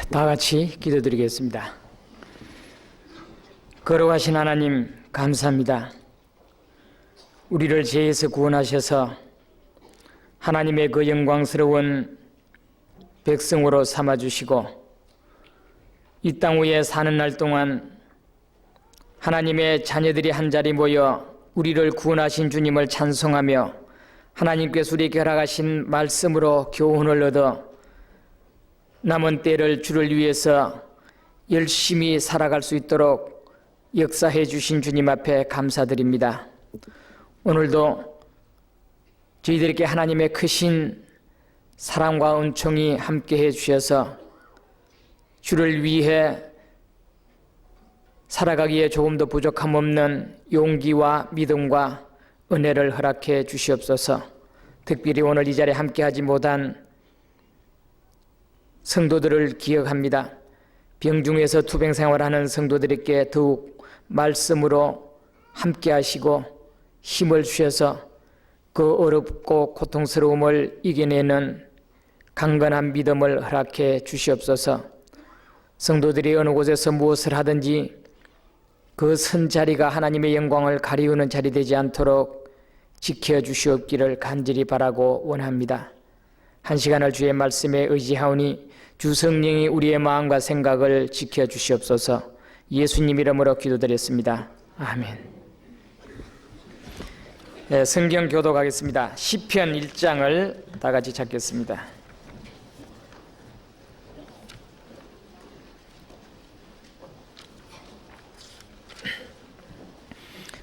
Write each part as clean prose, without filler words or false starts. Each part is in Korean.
다 같이 기도드리겠습니다. 거룩하신 하나님 감사합니다. 우리를 죄에서 구원하셔서 하나님의 그 영광스러운 백성으로 삼아주시고 이 땅 위에 사는 날 동안 하나님의 자녀들이 한자리 모여 우리를 구원하신 주님을 찬송하며 하나님께서 우리에게 허락하신 말씀으로 교훈을 얻어 남은 때를 주를 위해서 열심히 살아갈 수 있도록 역사해 주신 주님 앞에 감사드립니다. 오늘도 저희들에게 하나님의 크신 사랑과 은총이 함께해 주셔서 주를 위해 살아가기에 조금도 부족함 없는 용기와 믿음과 은혜를 허락해 주시옵소서. 특별히 오늘 이 자리에 함께하지 못한 성도들을 기억합니다. 병중에서 투병 생활하는 성도들에게 더욱 말씀으로 함께 하시고 힘을 주셔서 그 어렵고 고통스러움을 이겨내는 강건한 믿음을 허락해 주시옵소서. 성도들이 어느 곳에서 무엇을 하든지 그 선 자리가 하나님의 영광을 가리우는 자리 되지 않도록 지켜주시옵기를 간절히 바라고 원합니다. 한 시간을 주의 말씀에 의지하오니 주 성령이 우리의 마음과 생각을 지켜주시옵소서. 예수님 이름으로 기도드렸습니다. 아멘. 네, 성경 교독하겠습니다. 시편 1장을 다 같이 찾겠습니다.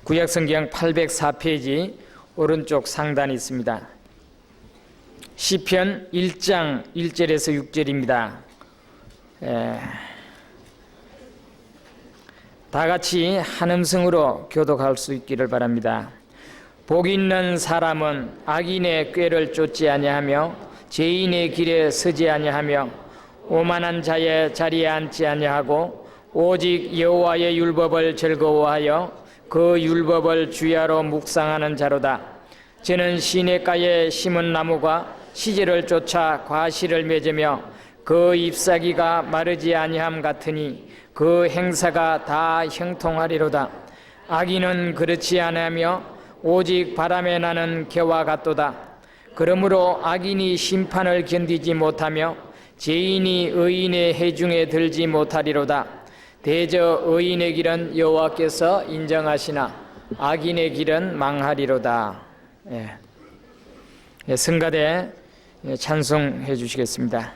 구약성경 804페이지 오른쪽 상단이 있습니다. 시편 1장 1절에서 6절입니다. 다 같이 한 음성으로 교독할 수 있기를 바랍니다. 복 있는 사람은 악인의 꾀를 쫓지 아니하며 죄인의 길에 서지 아니하며 오만한 자의 자리에 앉지 아니하고 오직 여호와의 율법을 즐거워하여 그 율법을 주야로 묵상하는 자로다. 저는 시냇가에 심은 나무가 시절을 쫓아 과실을 맺으며 그 잎사귀가 마르지 아니함 같으니 그 행사가 다 형통하리로다. 악인은 그렇지 아니하며 오직 바람에 나는 개와 같도다. 그러므로 악인이 심판을 견디지 못하며 죄인이 의인의 해중에 들지 못하리로다. 대저 의인의 길은 여호와께서 인정하시나 악인의 길은 망하리로다. 성가대 찬송해 주시겠습니다.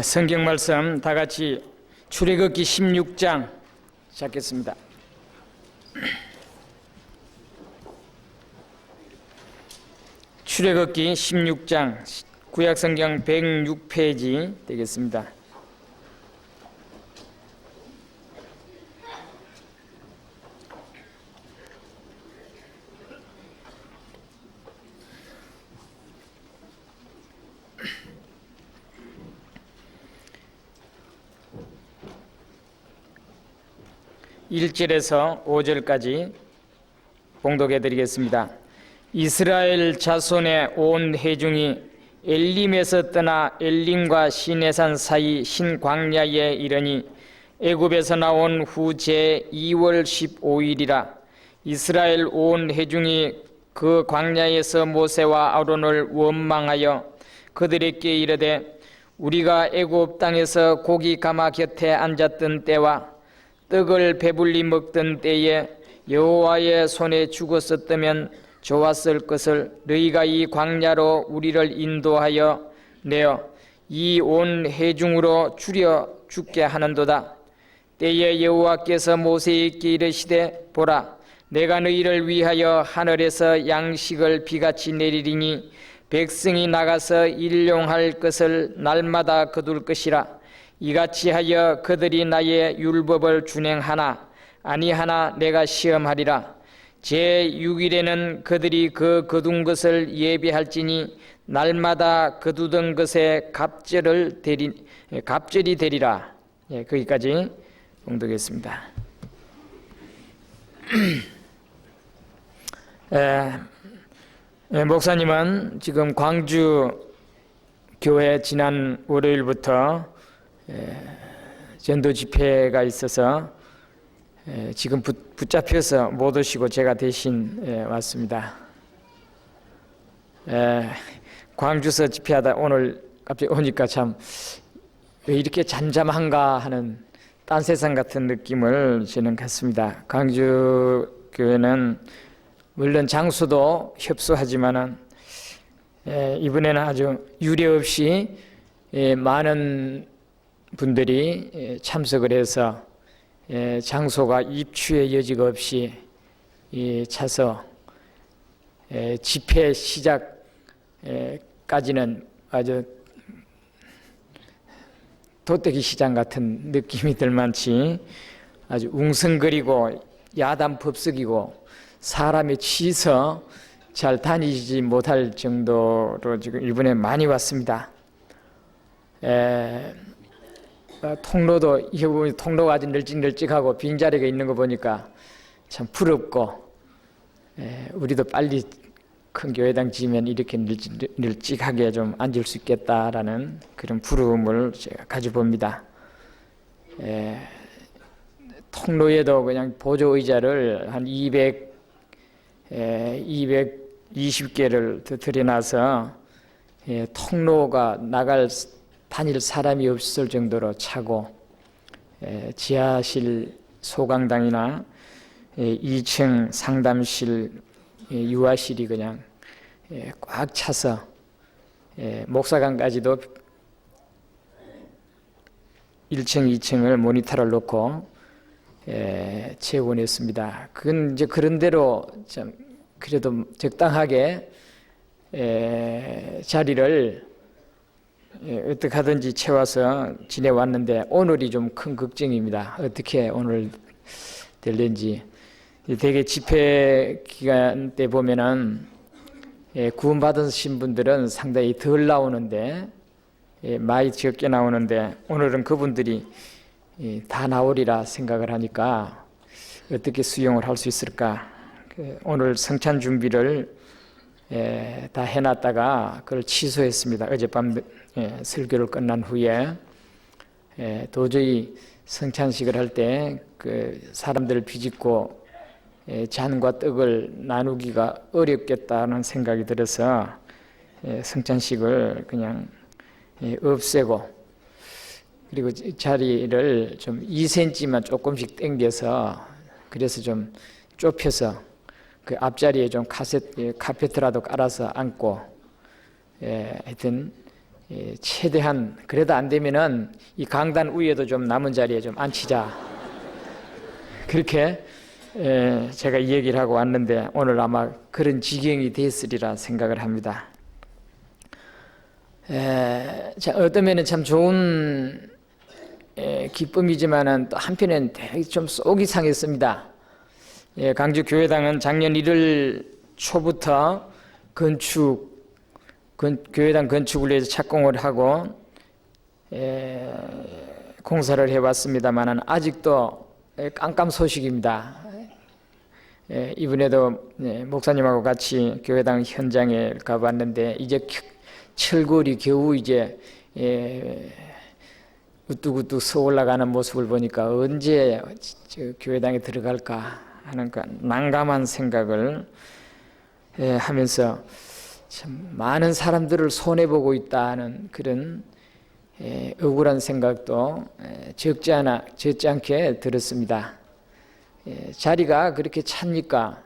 성경 말씀 다 같이 출애굽기 16장 시작했습니다. 출애굽기 16장 구약성경 106페이지 되겠습니다. (1절에서) (5절까지) 봉독해 드리겠습니다. 이스라엘 자손의 온 회중이 엘림에서 떠나 엘림과 시내산 사이 신 광야에 이르니 애굽에서 나온 후 제2월 15일이라. 이스라엘 온 회중이 그 광야에서 모세와 아론을 원망하여 그들에게 이르되, 우리가 애굽 땅에서 고기 가마 곁에 앉았던 때와 떡을 배불리 먹던 때에 여호와의 손에 죽었었다면 좋았을 것을 너희가 이 광야로 우리를 인도하여 내어 이 온 회중으로 줄여 죽게 하는도다. 때에 여호와께서 모세에게 이르시되, 보라, 내가 너희를 위하여 하늘에서 양식을 비같이 내리리니 백성이 나가서 일용할 것을 날마다 거둘 것이라. 이같이 하여 그들이 나의 율법을 준행하나 아니하나 내가 시험하리라. 제6일에는 그들이 그 거둔 것을 예비할지니 날마다 거두던 것에 갑절이 되리라. 거기까지 봉독했습니다. 목사님은 지금 광주 교회 지난 월요일부터 전도 집회가 있어서 지금 붙잡혀서 못 오시고 제가 대신 왔습니다. 광주서 집회하다 오늘 갑자기 오니까 참 왜 이렇게 잠잠한가 하는 딴 세상 같은 느낌을 저는 갖습니다. 광주 교회는 물론 장소도 협소하지만은 이번에는 아주 유례 없이 많은 분들이 참석을 해서 장소가 입추의 여지가 없이 차서 집회 시작까지는 아주 도떼기 시장 같은 느낌이 들 만치 아주 웅성거리고 야단법석이고 사람이 치서 잘 다니지 못할 정도로 지금 이번에 많이 왔습니다. 통로도 이거 보면 통로가 아주 널찍널찍하고 빈자리가 있는 거 보니까 참 부럽고, 우리도 빨리 큰 교회당 지으면 이렇게 널찍하게 좀 앉을 수 있겠다라는 그런 부러움을 제가 가져봅니다. 통로에도 그냥 보조 의자를 한 220개를 들여놔서 통로가 다닐 사람이 없을 정도로 차고, 지하실 소강당이나 2층 상담실, 유아실이 그냥 꽉 차서 목사관까지도 1층, 2층을 모니터를 놓고 재원했습니다. 그건 이제 그런 대로 좀 그래도 적당하게 자리를 어떻게 하든지 채워서 지내왔는데 오늘이 좀 큰 걱정입니다. 어떻게 오늘 될는지. 되게 집회 기간 때 보면은 구원받으신 분들은 상당히 덜 나오는데, 많이 적게 나오는데, 오늘은 그분들이 다 나오리라 생각을 하니까 어떻게 수용을 할 수 있을까. 오늘 성찬 준비를 다 해놨다가 그걸 취소했습니다. 어젯밤 설교를 끝난 후에 도저히 성찬식을 할 때 그 사람들을 비집고 잔과 떡을 나누기가 어렵겠다는 생각이 들어서 성찬식을 그냥 없애고, 그리고 자리를 좀 2cm만 조금씩 당겨서, 그래서 좀 좁혀서 그 앞자리에 좀 카페트라도 깔아서 앉고, 하여튼 최대한 그래도 안 되면은 이 강단 위에도 좀 남은 자리에 좀 앉히자. 그렇게 제가 이 얘기를 하고 왔는데 오늘 아마 그런 지경이 됐으리라 생각을 합니다. 어떤 면은 참 좋은 기쁨이지만은 또 한편엔 되게 좀 속이 상했습니다. 강주 교회당은 작년 1월 초부터 교회당 건축을 위해서 착공을 하고 공사를 해왔습니다만 아직도 깜깜소식입니다. 이번에도 목사님하고 같이 교회당 현장에 가봤는데 이제 철골이 겨우 이제 우뚝우뚝 서 올라가는 모습을 보니까 언제 교회당에 들어갈까 하는 난감한 생각을 하면서 참 많은 사람들을 손해보고 있다는 그런 억울한 생각도 적지 않게 들었습니다. 자리가 그렇게 차니까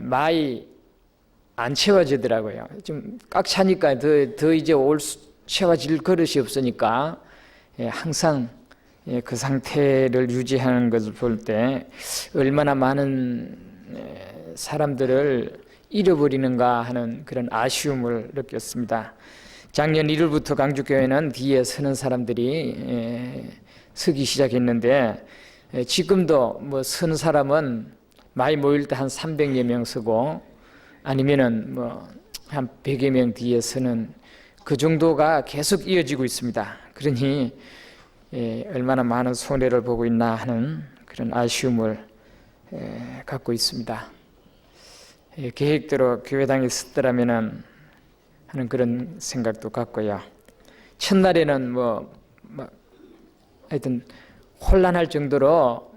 많이 안 채워지더라고요. 좀 꽉 차니까 더 이제 채워질 그릇이 없으니까 항상 그 상태를 유지하는 것을 볼 때 얼마나 많은 사람들을 잃어버리는가 하는 그런 아쉬움을 느꼈습니다. 작년 1월부터 강주교회는 뒤에 서는 사람들이 서기 시작했는데 지금도 뭐 서는 사람은 많이 모일 때 한 300여 명 서고 아니면은 뭐 한 100여 명 뒤에 서는 그 정도가 계속 이어지고 있습니다. 그러니 얼마나 많은 손해를 보고 있나 하는 그런 아쉬움을 갖고 있습니다. 계획대로 교회당에 있었더라면 하는 그런 생각도 갖고요. 첫날에는 하여튼 혼란할 정도로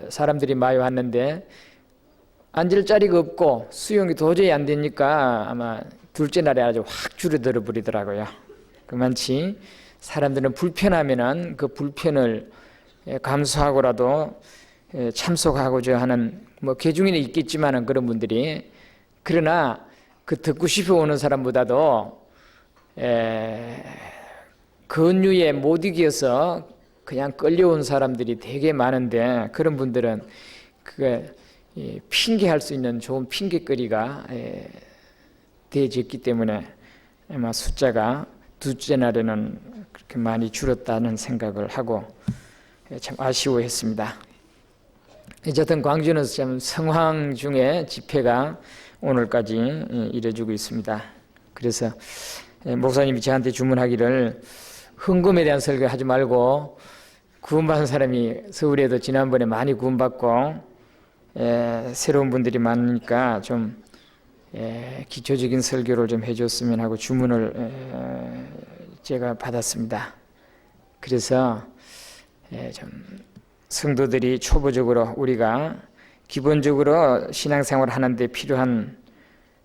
사람들이 많이 왔는데 앉을 자리가 없고 수용이 도저히 안 되니까 아마 둘째 날에 아주 확 줄어들어 버리더라고요. 그만치 사람들은 불편하면은 그 불편을 감수하고라도 참석하고자 하는 개중에는 있겠지만은 그런 분들이 그러나 그 듣고 싶어 오는 사람보다도 근유에 못 이겨서 그냥 끌려온 사람들이 되게 많은데 그런 분들은 그게 핑계할 수 있는 좋은 핑계거리가 되어졌기 때문에 아마 숫자가 둘째 날에는 그렇게 많이 줄었다는 생각을 하고 참 아쉬워했습니다. 어쨌든 광주는 참 성황 중에 집회가 오늘까지 이뤄지고 있습니다. 그래서 목사님이 저한테 주문하기를 헌금에 대한 설교하지 말고 구원받은 사람이 서울에도 지난번에 많이 구원받고 새로운 분들이 많으니까 좀 기초적인 설교를 좀 해줬으면 하고 주문을 제가 받았습니다. 그래서 좀 성도들이 초보적으로 우리가 기본적으로 신앙생활 하는데 필요한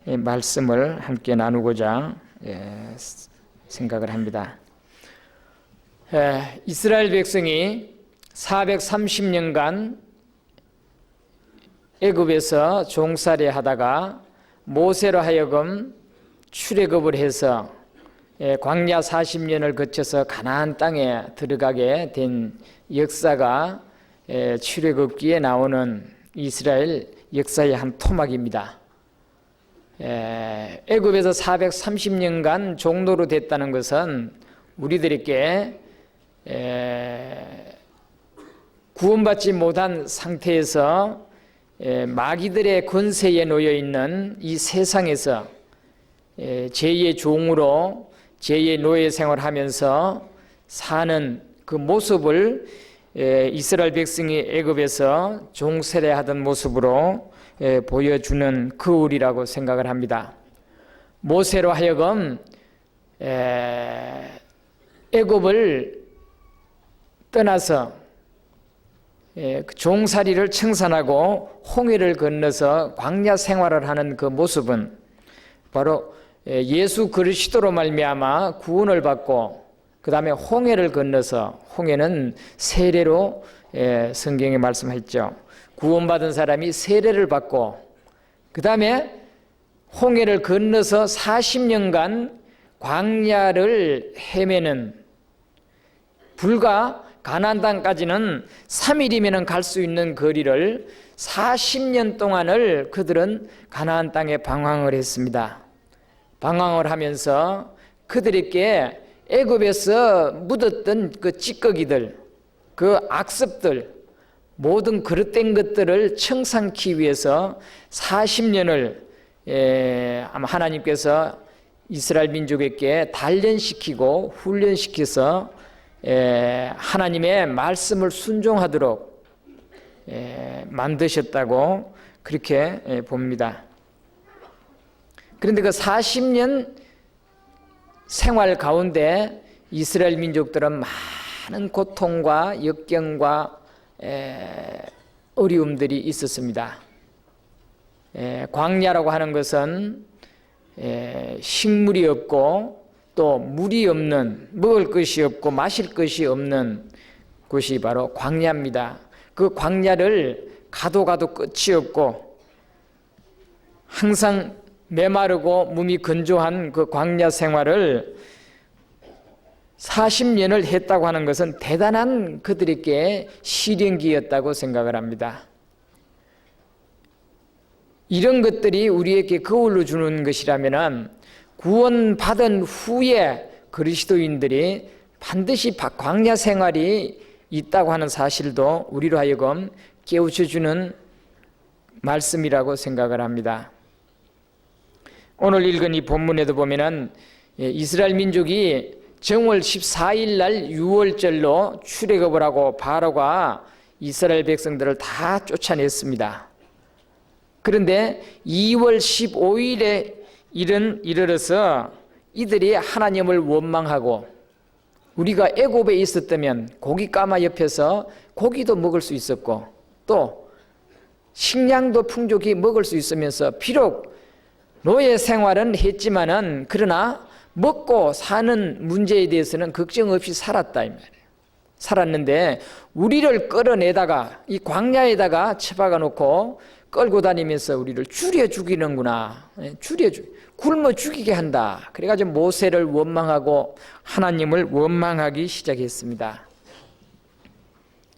말씀을 함께 나누고자 생각을 합니다. 이스라엘 백성이 430년간 애굽에서 종살이 하다가 모세로 하여금 출애굽을 해서 광야 40년을 거쳐서 가나안 땅에 들어가게 된 역사가 출애굽기에 나오는 이스라엘 역사의 한 토막입니다. 애굽에서 430년간 종로로 됐다는 것은 우리들에게 구원받지 못한 상태에서 마귀들의 권세에 놓여 있는 이 세상에서 죄의 종으로 죄의 노예 생활하면서 사는 그 모습을 이스라엘 백성이 애굽에서 종세례하던 모습으로 보여주는 거울이라고 생각을 합니다. 모세로 하여금 애굽을 떠나서 종살이를 청산하고 홍해를 건너서 광야 생활을 하는 그 모습은 바로 예수 그리스도로 말미암아 구원을 받고 그 다음에 홍해를 건너서 홍해는 세례로 성경에 말씀했죠. 구원받은 사람이 세례를 받고 그 다음에 홍해를 건너서 40년간 광야를 헤매는, 불과 가나안 땅까지는 3일이면 갈 수 있는 거리를 40년 동안을 그들은 가나안 땅에 방황을 했습니다. 방황을 하면서 그들에게 애굽에서 묻었던 그 찌꺼기들, 그 악습들, 모든 그릇된 것들을 청산케 위해서 40년을 아마 하나님께서 이스라엘 민족에게 단련시키고 훈련시켜서 하나님의 말씀을 순종하도록 만드셨다고 그렇게 봅니다. 그런데 그 40년 생활 가운데 이스라엘 민족들은 많은 고통과 역경과 어려움들이 있었습니다. 광야라고 하는 것은 식물이 없고 또 물이 없는, 먹을 것이 없고 마실 것이 없는 곳이 바로 광야입니다. 그 광야를 가도 끝이 없고 항상 메마르고 몸이 건조한 그 광야 생활을 40년을 했다고 하는 것은 대단한 그들에게 시련기였다고 생각을 합니다. 이런 것들이 우리에게 거울로 주는 것이라면 구원받은 후에 그리스도인들이 반드시 광야 생활이 있다고 하는 사실도 우리로 하여금 깨우쳐주는 말씀이라고 생각을 합니다. 오늘 읽은 이 본문에도 보면은 이스라엘 민족이 정월 14일 날 유월절로 출애굽을 하고 바로가 이스라엘 백성들을 다 쫓아냈습니다. 그런데 2월 15일에 이르러서 이들이 하나님을 원망하고, 우리가 애굽에 있었다면 고기 까마 옆에서 고기도 먹을 수 있었고 또 식량도 풍족히 먹을 수 있으면서 비록 노예 생활은 했지만은 그러나 먹고 사는 문제에 대해서는 걱정 없이 살았다 이 말이에요. 살았는데 우리를 끌어내다가 이 광야에다가 처박아 놓고 끌고 다니면서 우리를 줄여 죽이는구나, 굶어 죽이게 한다. 그래가지고 모세를 원망하고 하나님을 원망하기 시작했습니다.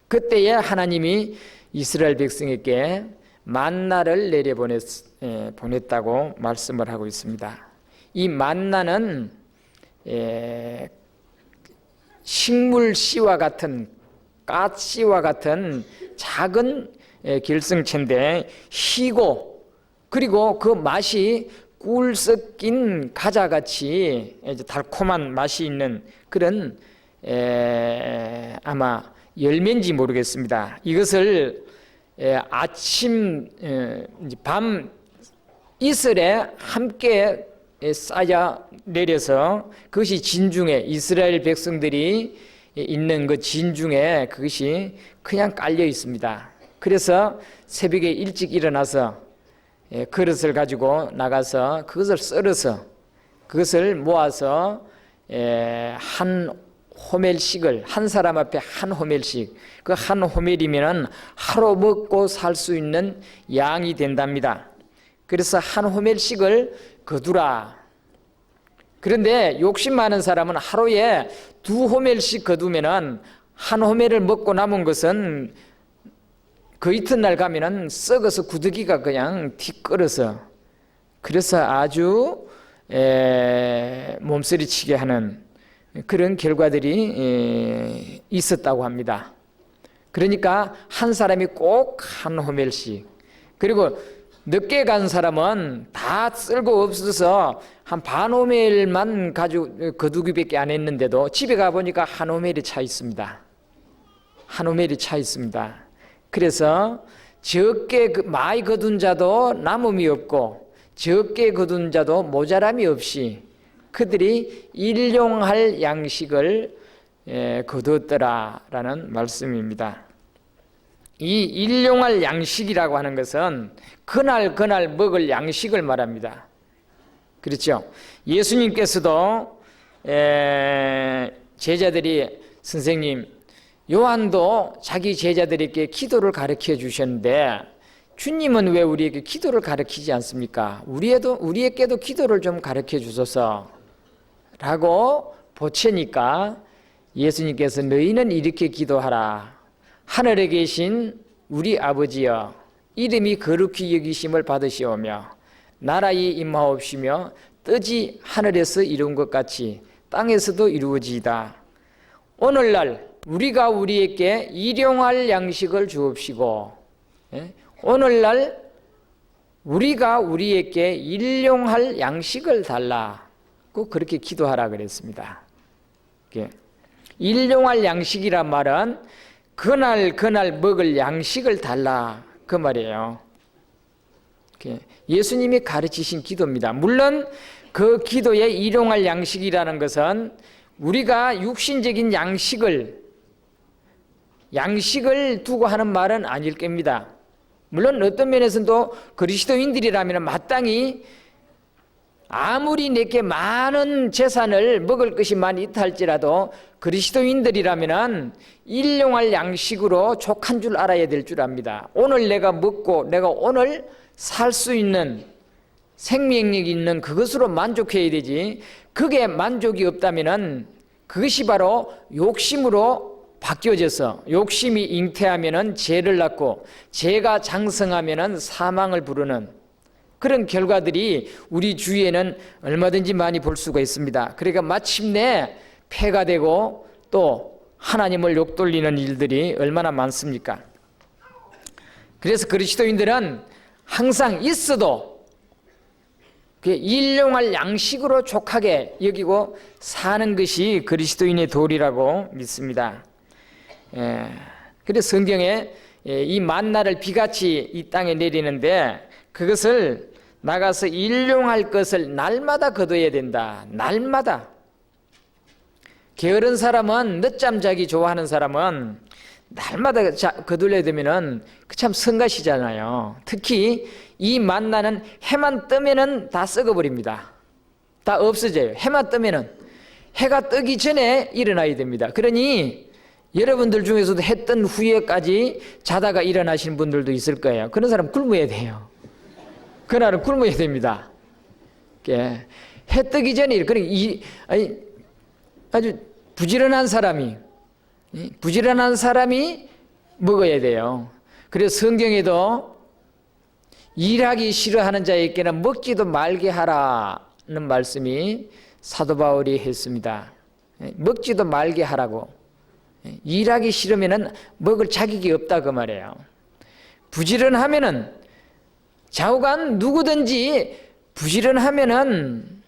그때에 하나님이 이스라엘 백성에게 만나를 보냈다고 말씀을 하고 있습니다. 이 만나는 식물씨와 같은, 갓씨와 같은 작은 결승체인데 희고, 그리고 그 맛이 꿀 섞인 과자같이 달콤한 맛이 있는 그런 아마 열매인지 모르겠습니다. 이것을 아침 밤 이슬에 함께 쌓여 내려서 그것이 진중에, 이스라엘 백성들이 있는 그 진중에 그것이 그냥 깔려 있습니다. 그래서 새벽에 일찍 일어나서 그릇을 가지고 나가서 그것을 썰어서 그것을 모아서 한 호멜씩을, 한 사람 앞에 한 호멜씩, 그 한 호멜이면 하루 먹고 살 수 있는 양이 된답니다. 그래서 한 호멜씩을 거두라. 그런데 욕심 많은 사람은 하루에 2호멜씩 거두면은 한 호멜을 먹고 남은 것은 그 이튿날 가면은 썩어서 구더기가 그냥 티끌어서, 그래서 아주 몸서리치게 하는 그런 결과들이 있었다고 합니다. 그러니까 한 사람이 꼭 한 호멜씩, 그리고 늦게 간 사람은 다 쓸고 없어서 한 반 호멜만 가지고 거두기밖에 안 했는데도 집에 가보니까 한 호멜이 차 있습니다. 한 호멜이 차 있습니다. 그래서 적게 많이 거둔 자도 남음이 없고 적게 거둔 자도 모자람이 없이 그들이 일용할 양식을 거두었더라라는 말씀입니다. 이 일용할 양식이라고 하는 것은 그날 먹을 양식을 말합니다. 그렇죠? 예수님께서도 제자들이, 선생님, 요한도 자기 제자들에게 기도를 가르쳐 주셨는데 주님은 왜 우리에게 기도를 가르치지 않습니까? 우리에게도 기도를 좀 가르쳐 주소서 라고 보채니까 예수님께서 너희는 이렇게 기도하라. 하늘에 계신 우리 아버지여, 이름이 거룩히 여기심을 받으시오며 나라의 임하옵시며 뜻이 하늘에서 이룬 것 같이 땅에서도 이루어지이다. 오늘날 우리가 우리에게 일용할 양식을 주옵시고, 오늘날 우리가 우리에게 일용할 양식을 달라고 그렇게 기도하라 그랬습니다. 일용할 양식이란 말은 그날 먹을 양식을 달라 그 말이에요. 예수님이 가르치신 기도입니다. 물론 그 기도의 일용할 양식이라는 것은 우리가 육신적인 양식을 두고 하는 말은 아닐 겁니다. 물론 어떤 면에서는 또 그리스도인들이라면 마땅히 아무리 내게 많은 재산을 먹을 것이 많이 있다 할지라도 그리스도인들이라면 일용할 양식으로 족한 줄 알아야 될 줄 압니다. 오늘 내가 먹고 내가 오늘 살 수 있는 생명력 있는 그것으로 만족해야 되지, 그게 만족이 없다면 그것이 바로 욕심으로 바뀌어져서 욕심이 잉태하면 죄를 낳고 죄가 장성하면 사망을 부르는 그런 결과들이 우리 주위에는 얼마든지 많이 볼 수가 있습니다. 그러니까 마침내 폐가 되고 또 하나님을 욕돌리는 일들이 얼마나 많습니까? 그래서 그리스도인들은 항상 있어도 일용할 양식으로 족하게 여기고 사는 것이 그리스도인의 도리라고 믿습니다. 그래서 성경에 이 만나를 비같이 이 땅에 내리는데 그것을 나가서 일용할 것을 날마다 거둬야 된다. 날마다. 게으른 사람은, 늦잠 자기 좋아하는 사람은 날마다 거둘려야 되면은 참 성가시잖아요. 특히 이 만나는 해만 뜨면은 다 썩어버립니다. 다 없어져요. 해만 뜨면은. 해가 뜨기 전에 일어나야 됩니다. 그러니 여러분들 중에서도 해 뜬 후에까지 자다가 일어나시는 분들도 있을 거예요. 그런 사람 굶어야 돼요. 그날은 굶어야 됩니다. 해 뜨기 전에, 그러니까 아주 부지런한 사람이 먹어야 돼요. 그래서 성경에도 일하기 싫어하는 자에게는 먹지도 말게 하라는 말씀이 사도 바울이 했습니다. 먹지도 말게 하라고. 일하기 싫으면 먹을 자격이 없다 그 말이에요. 부지런하면은 좌우간 누구든지 부지런하면은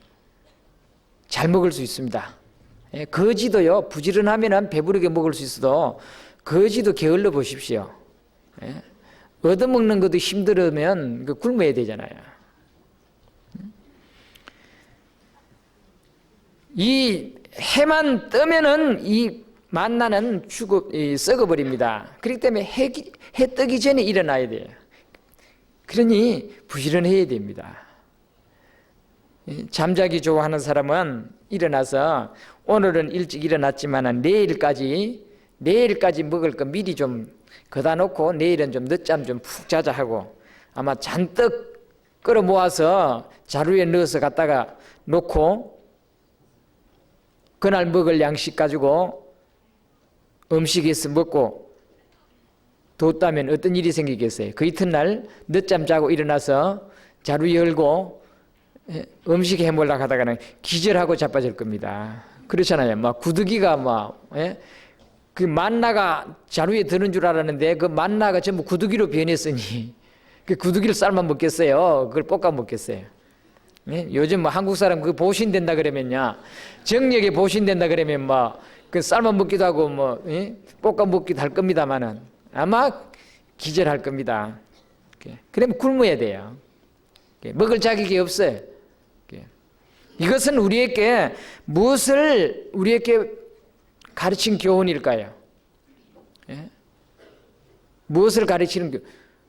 잘 먹을 수 있습니다. 거지도요, 부지런하면은 배부르게 먹을 수 있어도 거지도 게을러 보십시오. 얻어먹는 것도 힘들으면 굶어야 되잖아요. 이 해만 뜨면은 이 만나는 썩어버립니다. 그렇기 때문에 해 뜨기 전에 일어나야 돼요. 그러니 부지런해야 됩니다. 잠자기 좋아하는 사람은 일어나서 오늘은 일찍 일어났지만 내일까지 먹을 거 미리 좀 거다 놓고 내일은 좀 늦잠 좀 푹 자자 하고 아마 잔뜩 끌어 모아서 자루에 넣어서 갖다가 놓고 그날 먹을 양식 가지고 음식에서 먹고 뒀다면 어떤 일이 생기겠어요? 그 이튿날 늦잠 자고 일어나서 자루 열고 음식 해먹으려고 하다가는 기절하고 자빠질 겁니다. 그렇잖아요. 막 구더기가 그 만나가 자루에 드는 줄 알았는데 그 만나가 전부 구더기로 변했으니 그 구더기를 삶아 먹겠어요? 그걸 볶아 먹겠어요? 요즘 한국 사람 그 보신된다 그러면요, 정력에 보신된다 그러면 그 삶아 먹기도 하고 볶아 먹기도 할 겁니다만은 아마 기절할 겁니다. 그러면 굶어야 돼요. 먹을 자격이 없어요. 이것은 우리에게 무엇을 우리에게 가르친 교훈일까요? 무엇을 가르치는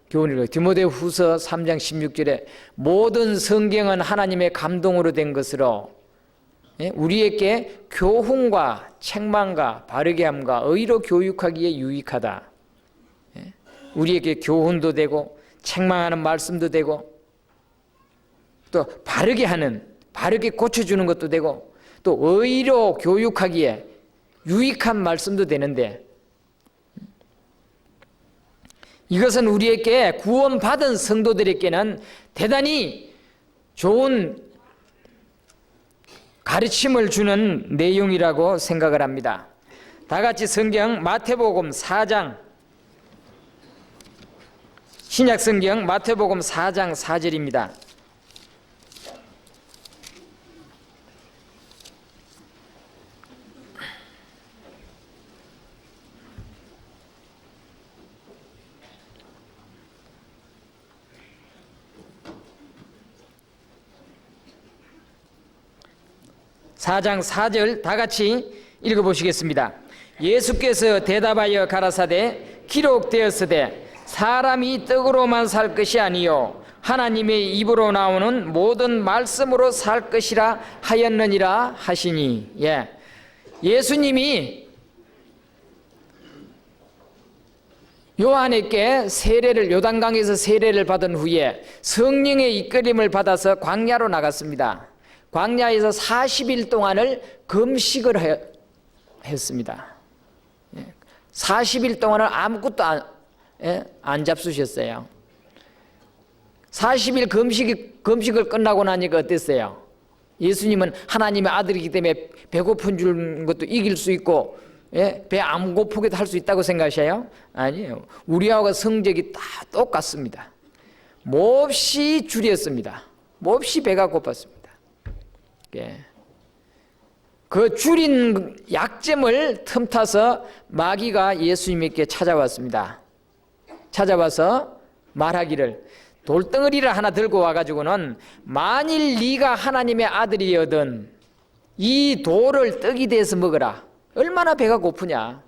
교훈일까요? 디모데후서 3장 16절에 모든 성경은 하나님의 감동으로 된 것으로 우리에게 교훈과 책망과 바르게 함과 의로 교육하기에 유익하다. 우리에게 교훈도 되고 책망하는 말씀도 되고 또 바르게 고쳐주는 것도 되고 또 의로 교육하기에 유익한 말씀도 되는데, 이것은 우리에게 구원받은 성도들에게는 대단히 좋은 가르침을 주는 내용이라고 생각을 합니다. 다 같이 성경 마태복음 4장, 신약 성경 마태복음 4장 4절입니다. 사장 4절 다 같이 읽어보시겠습니다. 예수께서 대답하여 가라사대 기록되었으되 사람이 떡으로만 살 것이 아니요 하나님의 입으로 나오는 모든 말씀으로 살 것이라 하였느니라 하시니. 예수님이 요한에게 요단강에서 세례를 받은 후에 성령의 이끌림을 받아서 광야로 나갔습니다. 광야에서 40일 동안을 금식을 했습니다. 40일 동안을 아무것도 안 잡수셨어요. 40일 금식을 끝나고 나니까 어땠어요? 예수님은 하나님의 아들이기 때문에 배고픈 줄 것도 이길 수 있고, 배 안 고프게도 할 수 있다고 생각하셔요? 아니에요. 우리하고 성적이 다 똑같습니다. 몹시 줄였습니다. 몹시 배가 고팠습니다. 그 줄인 약점을 틈타서 마귀가 예수님께 찾아왔습니다. 찾아와서 말하기를, 돌덩어리를 하나 들고 와가지고는 만일 네가 하나님의 아들이거든 이 돌을 떡이 돼서 먹어라. 얼마나 배가 고프냐.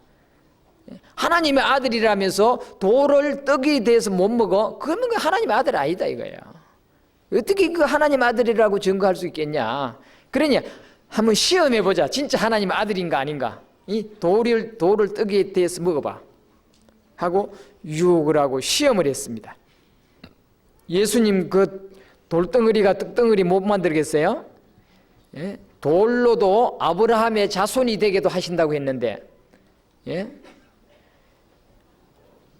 하나님의 아들이라면서 돌을 떡이 돼서 못 먹어? 그러면 하나님의 아들 아니다 이거예요. 어떻게 그 하나님 아들이라고 증거할 수 있겠냐. 그러니 한번 시험해보자. 진짜 하나님 아들인가 아닌가. 이 돌을 떡에 대해서 먹어봐 하고 유혹을 하고 시험을 했습니다. 예수님 그 돌덩어리가 떡덩어리 못 만들겠어요? 돌로도 아브라함의 자손이 되게도 하신다고 했는데,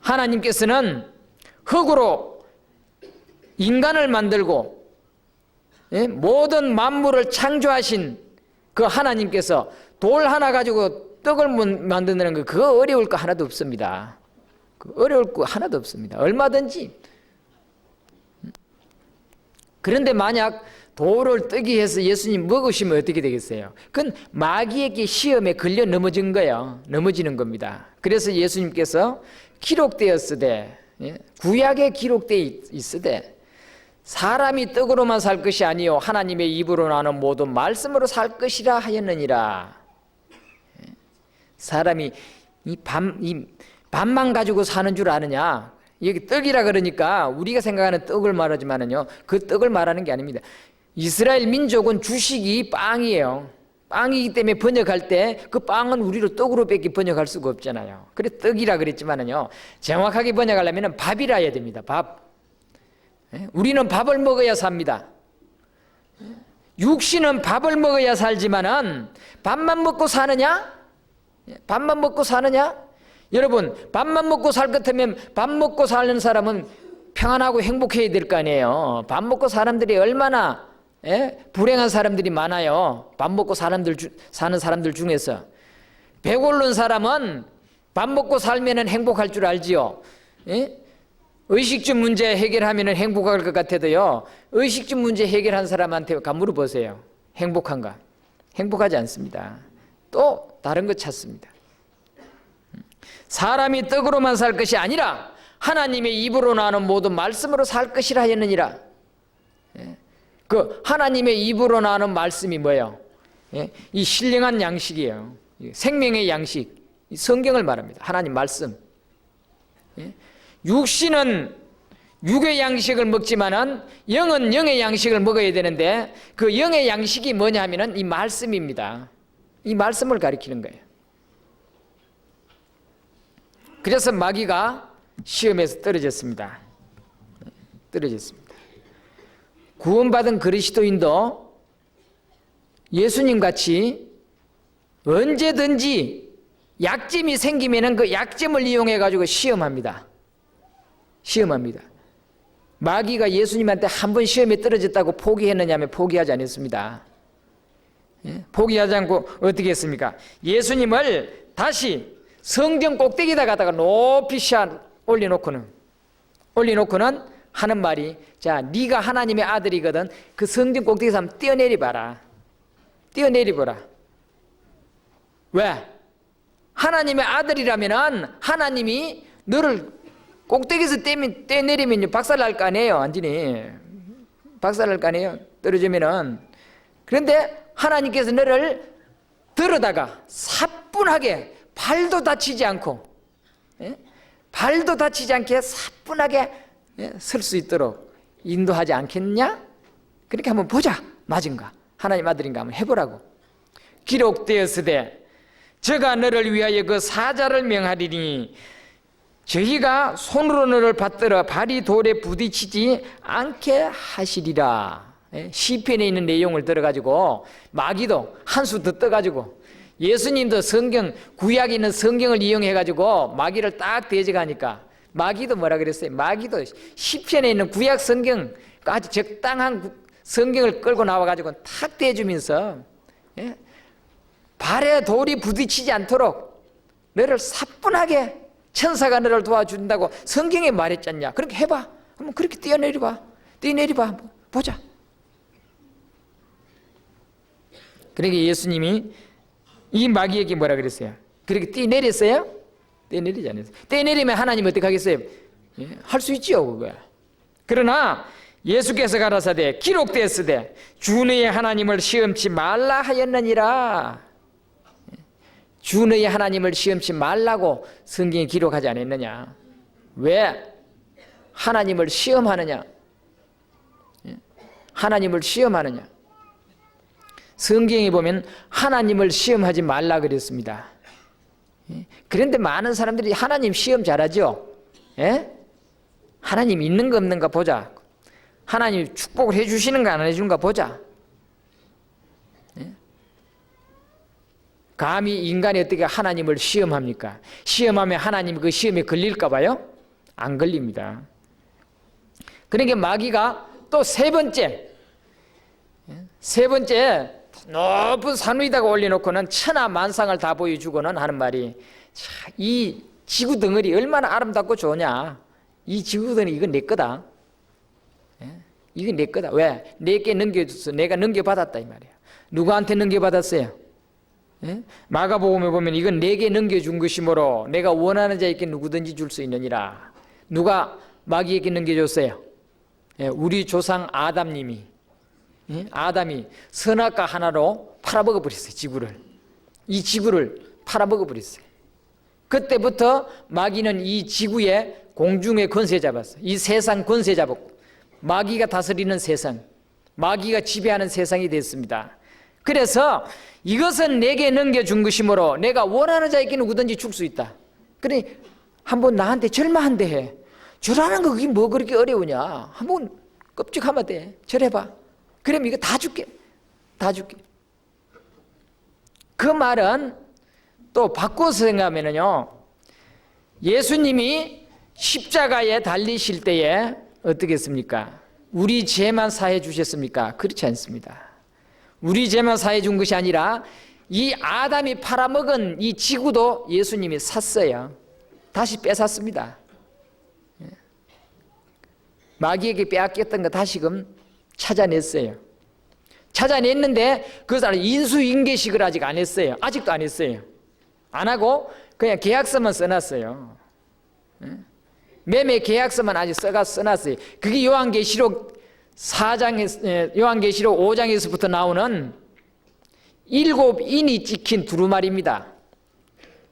하나님께서는 흙으로 인간을 만들고 모든 만물을 창조하신 그 하나님께서 돌 하나 가지고 떡을 만드는 거 그거 어려울 거 하나도 없습니다. 어려울 거 하나도 없습니다. 얼마든지. 그런데 만약 돌을 떡이 해서 예수님 먹으시면 어떻게 되겠어요? 그건 마귀에게 시험에 걸려 넘어진 거예요. 넘어지는 겁니다. 그래서 예수님께서 기록되었으되, 구약에 기록되어 있으되 사람이 떡으로만 살 것이 아니요 하나님의 입으로 나는 모든 말씀으로 살 것이라 하였느니라. 사람이 이 밥만 가지고 사는 줄 아느냐. 여기 떡이라 그러니까 우리가 생각하는 떡을 말하지만은요, 그 떡을 말하는 게 아닙니다. 이스라엘 민족은 주식이 빵이에요. 빵이기 때문에 번역할 때 그 빵은 우리로 떡으로 밖에 번역할 수가 없잖아요. 그래 떡이라 그랬지만은요, 정확하게 번역하려면 밥이라 해야 됩니다. 밥. 우리는 밥을 먹어야 삽니다. 육신은 밥을 먹어야 살지만은 밥만 먹고 사느냐? 밥만 먹고 사느냐? 여러분, 밥만 먹고 살 것 같으면 밥 먹고 사는 사람은 평안하고 행복해야 될 거 아니에요. 밥 먹고 사람들이 얼마나 불행한 사람들이 많아요. 밥 먹고 사는 사람들 중에서. 배고른 사람은 밥 먹고 살면 행복할 줄 알지요. 의식주 문제 해결하면 행복할 것 같아도요, 의식주 문제 해결한 사람한테 물어보세요. 행복한가? 행복하지 않습니다. 또 다른 것 찾습니다. 사람이 떡으로만 살 것이 아니라 하나님의 입으로 나오는 모든 말씀으로 살 것이라 하였느니라. 그 하나님의 입으로 나오는 말씀이 뭐예요? 이 신령한 양식이에요. 생명의 양식, 성경을 말합니다. 하나님 말씀. 육신은 육의 양식을 먹지만은 영은 영의 양식을 먹어야 되는데, 그 영의 양식이 뭐냐 하면은 이 말씀입니다. 이 말씀을 가리키는 거예요. 그래서 마귀가 시험에서 떨어졌습니다. 구원받은 그리스도인도 예수님 같이 언제든지 약점이 생기면은 그 약점을 이용해 가지고 시험합니다. 시험합니다. 마귀가 예수님한테 한 번 시험에 떨어졌다고 포기했느냐면 포기하지 않았습니다. 포기하지 않고 어떻게 했습니까? 예수님을 다시 성전 꼭대기에다 갖다가 높이 올려놓고는 하는 말이, 자, 네가 하나님의 아들이거든. 그 성전 꼭대기에서 한번 뛰어내리봐라. 뛰어내리보라. 왜? 하나님의 아들이라면은 하나님이 너를 꼭대기에서 떼내리면 박살날 거 아니에요. 완전히 박살날 거 아니에요. 떨어지면은. 그런데 하나님께서 너를 들어다가 사뿐하게 발도 다치지 않고, 발도 다치지 않게 사뿐하게 설 수 있도록 인도하지 않겠냐? 그렇게 한번 보자. 맞은가? 하나님 아들인가 한번 해보라고. 기록되었으되 저가 너를 위하여 그 사자를 명하리니 저희가 손으로 너를 받들어 발이 돌에 부딪히지 않게 하시리라. 시편에 있는 내용을 들어가지고 마귀도 한 수 더 떠가지고, 예수님도 성경, 구약에 있는 성경을 이용해가지고 마귀를 딱 대적하니까 마귀도 뭐라 그랬어요? 마귀도 시편에 있는 구약 성경, 아주 적당한 성경을 끌고 나와가지고 탁 대주면서 발에 돌이 부딪히지 않도록 너를 사뿐하게 천사가 너를 도와준다고 성경에 말했잖냐. 그렇게 해봐. 한번 그렇게 뛰어내려봐. 한번 보자. 그러니까 예수님이 이 마귀에게 뭐라 그랬어요? 그렇게 뛰내렸어요? 뛰내리지 않았어요. 뛰내리면 하나님 어떻게 하겠어요? 할 수 있지요, 그거. 그러나 예수께서 가라사대 기록되었으되 주 너의 하나님을 시험치 말라 하였느니라. 주 너의 하나님을 시험치 말라고 성경에 기록하지 않았느냐. 왜 하나님을 시험하느냐? 하나님을 시험하느냐? 성경에 보면 하나님을 시험하지 말라 그랬습니다. 그런데 많은 사람들이 하나님 시험 잘하죠. 하나님 있는 거 없는가 보자. 하나님 축복을 해주시는가 안 해주는가 보자. 감히 인간이 어떻게 하나님을 시험합니까? 시험하면 하나님 그 시험에 걸릴까 봐요? 안 걸립니다. 그러니까 마귀가 또 세 번째 높은 산 위에다가 올려놓고는 천하 만상을 다 보여주고는 하는 말이, 자, 이 지구 덩어리 얼마나 아름답고 좋으냐. 이 지구 덩어리 이건 내 거다. 이건 내 거다. 왜? 내게 넘겨줬어. 내가 넘겨받았다 이 말이야. 누구한테 넘겨받았어요? 마가복음에 보면 이건 내게 넘겨준 것이므로 내가 원하는 자에게 누구든지 줄 수 있느니라. 누가 마귀에게 넘겨줬어요? 우리 조상 아담님이. 아담이 선악과 하나로 팔아먹어 버렸어요. 지구를. 이 지구를 팔아먹어 버렸어요. 그때부터 마귀는 이 지구의 공중의 권세 잡았어요. 이 세상 권세 잡았고, 마귀가 다스리는 세상, 마귀가 지배하는 세상이 됐습니다. 그래서 이것은 내게 넘겨준 것이므로 내가 원하는 자에게 누구든지 줄 수 있다. 그래, 한번 나한테 절마한대 해. 절하는 거 그게 뭐 그렇게 어려우냐. 한번 끔찍하면 돼. 절해봐. 그럼 이거 다 줄게. 다 줄게. 그 말은 또 바꿔서 생각하면요, 예수님이 십자가에 달리실 때에 어떻게 했습니까? 우리 죄만 사해 주셨습니까? 그렇지 않습니다. 우리 죄만 사해 준 것이 아니라 이 아담이 팔아먹은 이 지구도 예수님이 샀어요. 다시 뺏었습니다. 마귀에게 빼앗겼던 거 다시금 찾아냈어요. 찾아냈는데 그 사람 인수인계식을 아직 안 했어요. 아직도 안 했어요. 안 하고 그냥 계약서만 써놨어요. 매매 계약서만 아직 써놨어요. 그게 요한계시록 5장에서부터 나오는 7인이 찍힌 두루마리입니다.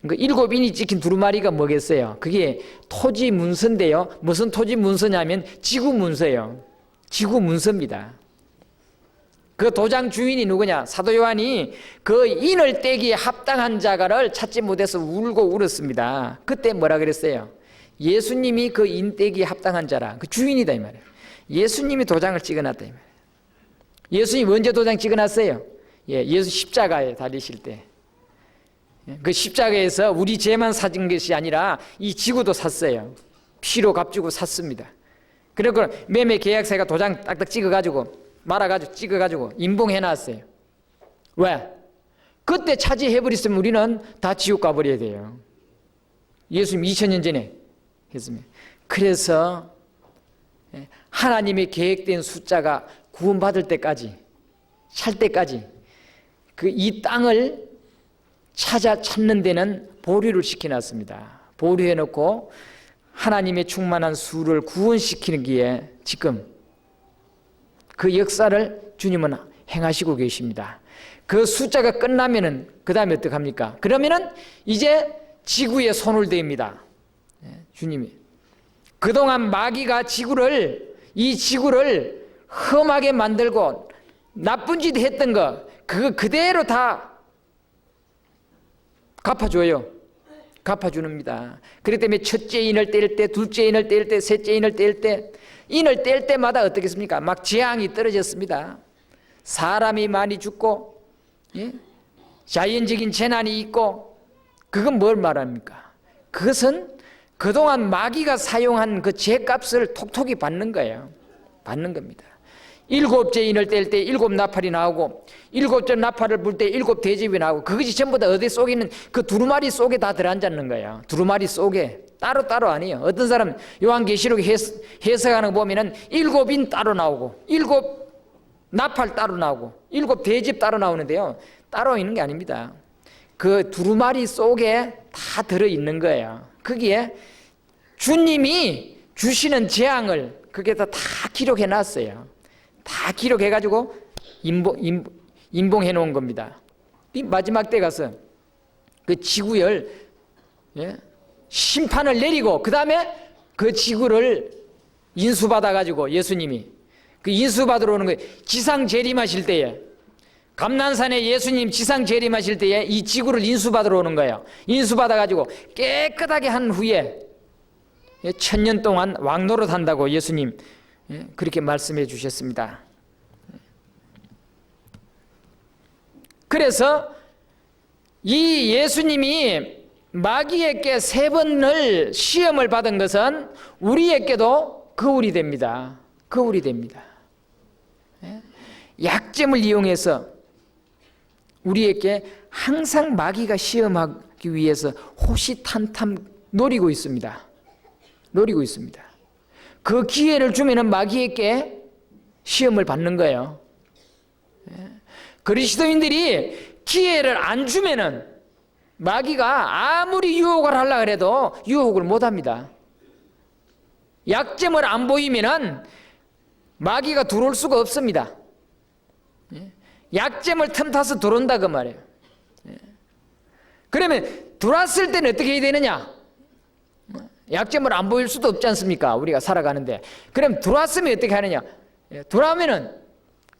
그 7인이 찍힌 두루마리가 뭐겠어요? 그게 토지 문서인데요. 무슨 토지 문서냐면 지구 문서예요. 지구 문서입니다. 그 도장 주인이 누구냐? 사도 요한이 그 인을 떼기에 합당한 자가를 찾지 못해서 울고 울었습니다. 그때 뭐라 그랬어요? 예수님이 그 인 떼기에 합당한 자라. 그 주인이다 이 말이에요. 예수님이 도장을 찍어놨다 이 말이에요. 예수님이 언제 도장 찍어놨어요? 예수 십자가에 달리실 때 그 십자가에서 우리 죄만 사준 것이 아니라 이 지구도 샀어요. 피로 값주고 샀습니다. 그리고 매매 계약서가 도장 딱딱 찍어가지고 말아가지고 찍어가지고 인봉해놨어요. 왜? 그때 차지해버렸으면 우리는 다 지옥 가버려야 돼요. 예수님 2000년 전에 했습니다. 그래서 하나님의 계획된 숫자가 구원받을 때까지, 살 때까지 그 이 땅을 찾는 데는 보류를 시켜놨습니다. 보류해놓고 하나님의 충만한 수를 구원시키는 기에 지금 그 역사를 주님은 행하시고 계십니다. 그 숫자가 끝나면은 그 다음에 어떡합니까? 그러면은 이제 지구에 손을 댑니다. 주님이 그동안 마귀가 이 지구를 험하게 만들고 나쁜 짓 했던 거 그거 그대로 다 갚아줘요. 갚아주는입니다. 그렇기 때문에 첫째 인을 뗄 때, 둘째 인을 뗄 때, 셋째 인을 뗄 때, 인을 뗄 때마다 어떻겠습니까? 막 재앙이 떨어졌습니다. 사람이 많이 죽고, 자연적인 재난이 있고, 그건 뭘 말합니까? 그것은 그동안 마귀가 사용한 그 죄값을 톡톡히 받는 거예요. 받는 겁니다. 일곱째 인을 뗄 때 일곱 나팔이 나오고, 일곱째 나팔을 불 때 일곱 대접이 나오고, 그것이 전부 다 어디 속에 있는 그 두루마리 속에 다 들어앉았는 거예요. 두루마리 속에 따로 아니에요. 어떤 사람 요한계시록 해석하는 거 보면은 일곱 인 따로 나오고, 일곱 나팔 따로 나오고, 일곱 대접 따로 나오는데요. 따로 있는 게 아닙니다. 그 두루마리 속에 다 들어 있는 거예요. 거기에 주님이 주시는 재앙을 거기에다 다 기록해 놨어요. 다 기록해가지고 인봉해 놓은 겁니다. 이 마지막 때 가서 그 지구열 심판을 내리고 그 다음에 그 지구를 인수받아가지고 예수님이 그 인수받으러 오는 거예요. 지상 재림하실 때에 감난산에 예수님 지상 재림하실 때에 이 지구를 인수받으러 오는 거예요. 인수받아가지고 깨끗하게 한 후에 1000년 동안 왕노릇 한다고 예수님 그렇게 말씀해 주셨습니다. 그래서 이 예수님이 마귀에게 3번을 시험을 받은 것은 우리에게도 거울이 됩니다. 거울이 됩니다. 약점을 이용해서 우리에게 항상 마귀가 시험하기 위해서 호시탐탐 노리고 있습니다. 노리고 있습니다. 그 기회를 주면은 마귀에게 시험을 받는 거예요. 그리스도인들이 기회를 안 주면은 마귀가 아무리 유혹을 하려고 해도 유혹을 못 합니다. 약점을 안 보이면은 마귀가 들어올 수가 없습니다. 약점을 틈타서 들어온다 그 말이에요. 그러면 들어왔을 때는 어떻게 해야 되느냐? 약점을 안 보일 수도 없지 않습니까? 우리가 살아가는데. 그럼 들어왔으면 어떻게 하느냐? 들어오면은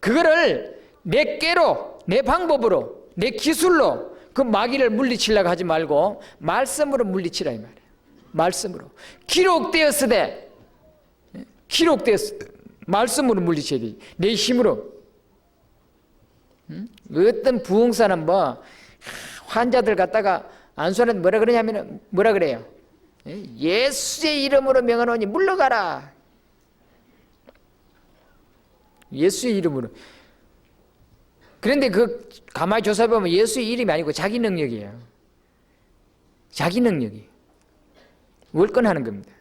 그거를 내 꾀로, 내 방법으로, 내 기술로 그 마귀를 물리치려고 하지 말고 말씀으로 물리치라 이 말이에요. 말씀으로. 기록되었으되 말씀으로 물리쳐야 돼. 내 힘으로. 어떤 부흥사는 환자들 갖다가 안수하는데 뭐라 그러냐면 뭐라 그래요? 예수의 이름으로 명하노니 물러가라. 예수의 이름으로. 그런데 그 가만히 조사해보면 예수의 이름이 아니고 자기 능력이에요. 자기 능력이 월권하는 겁니다.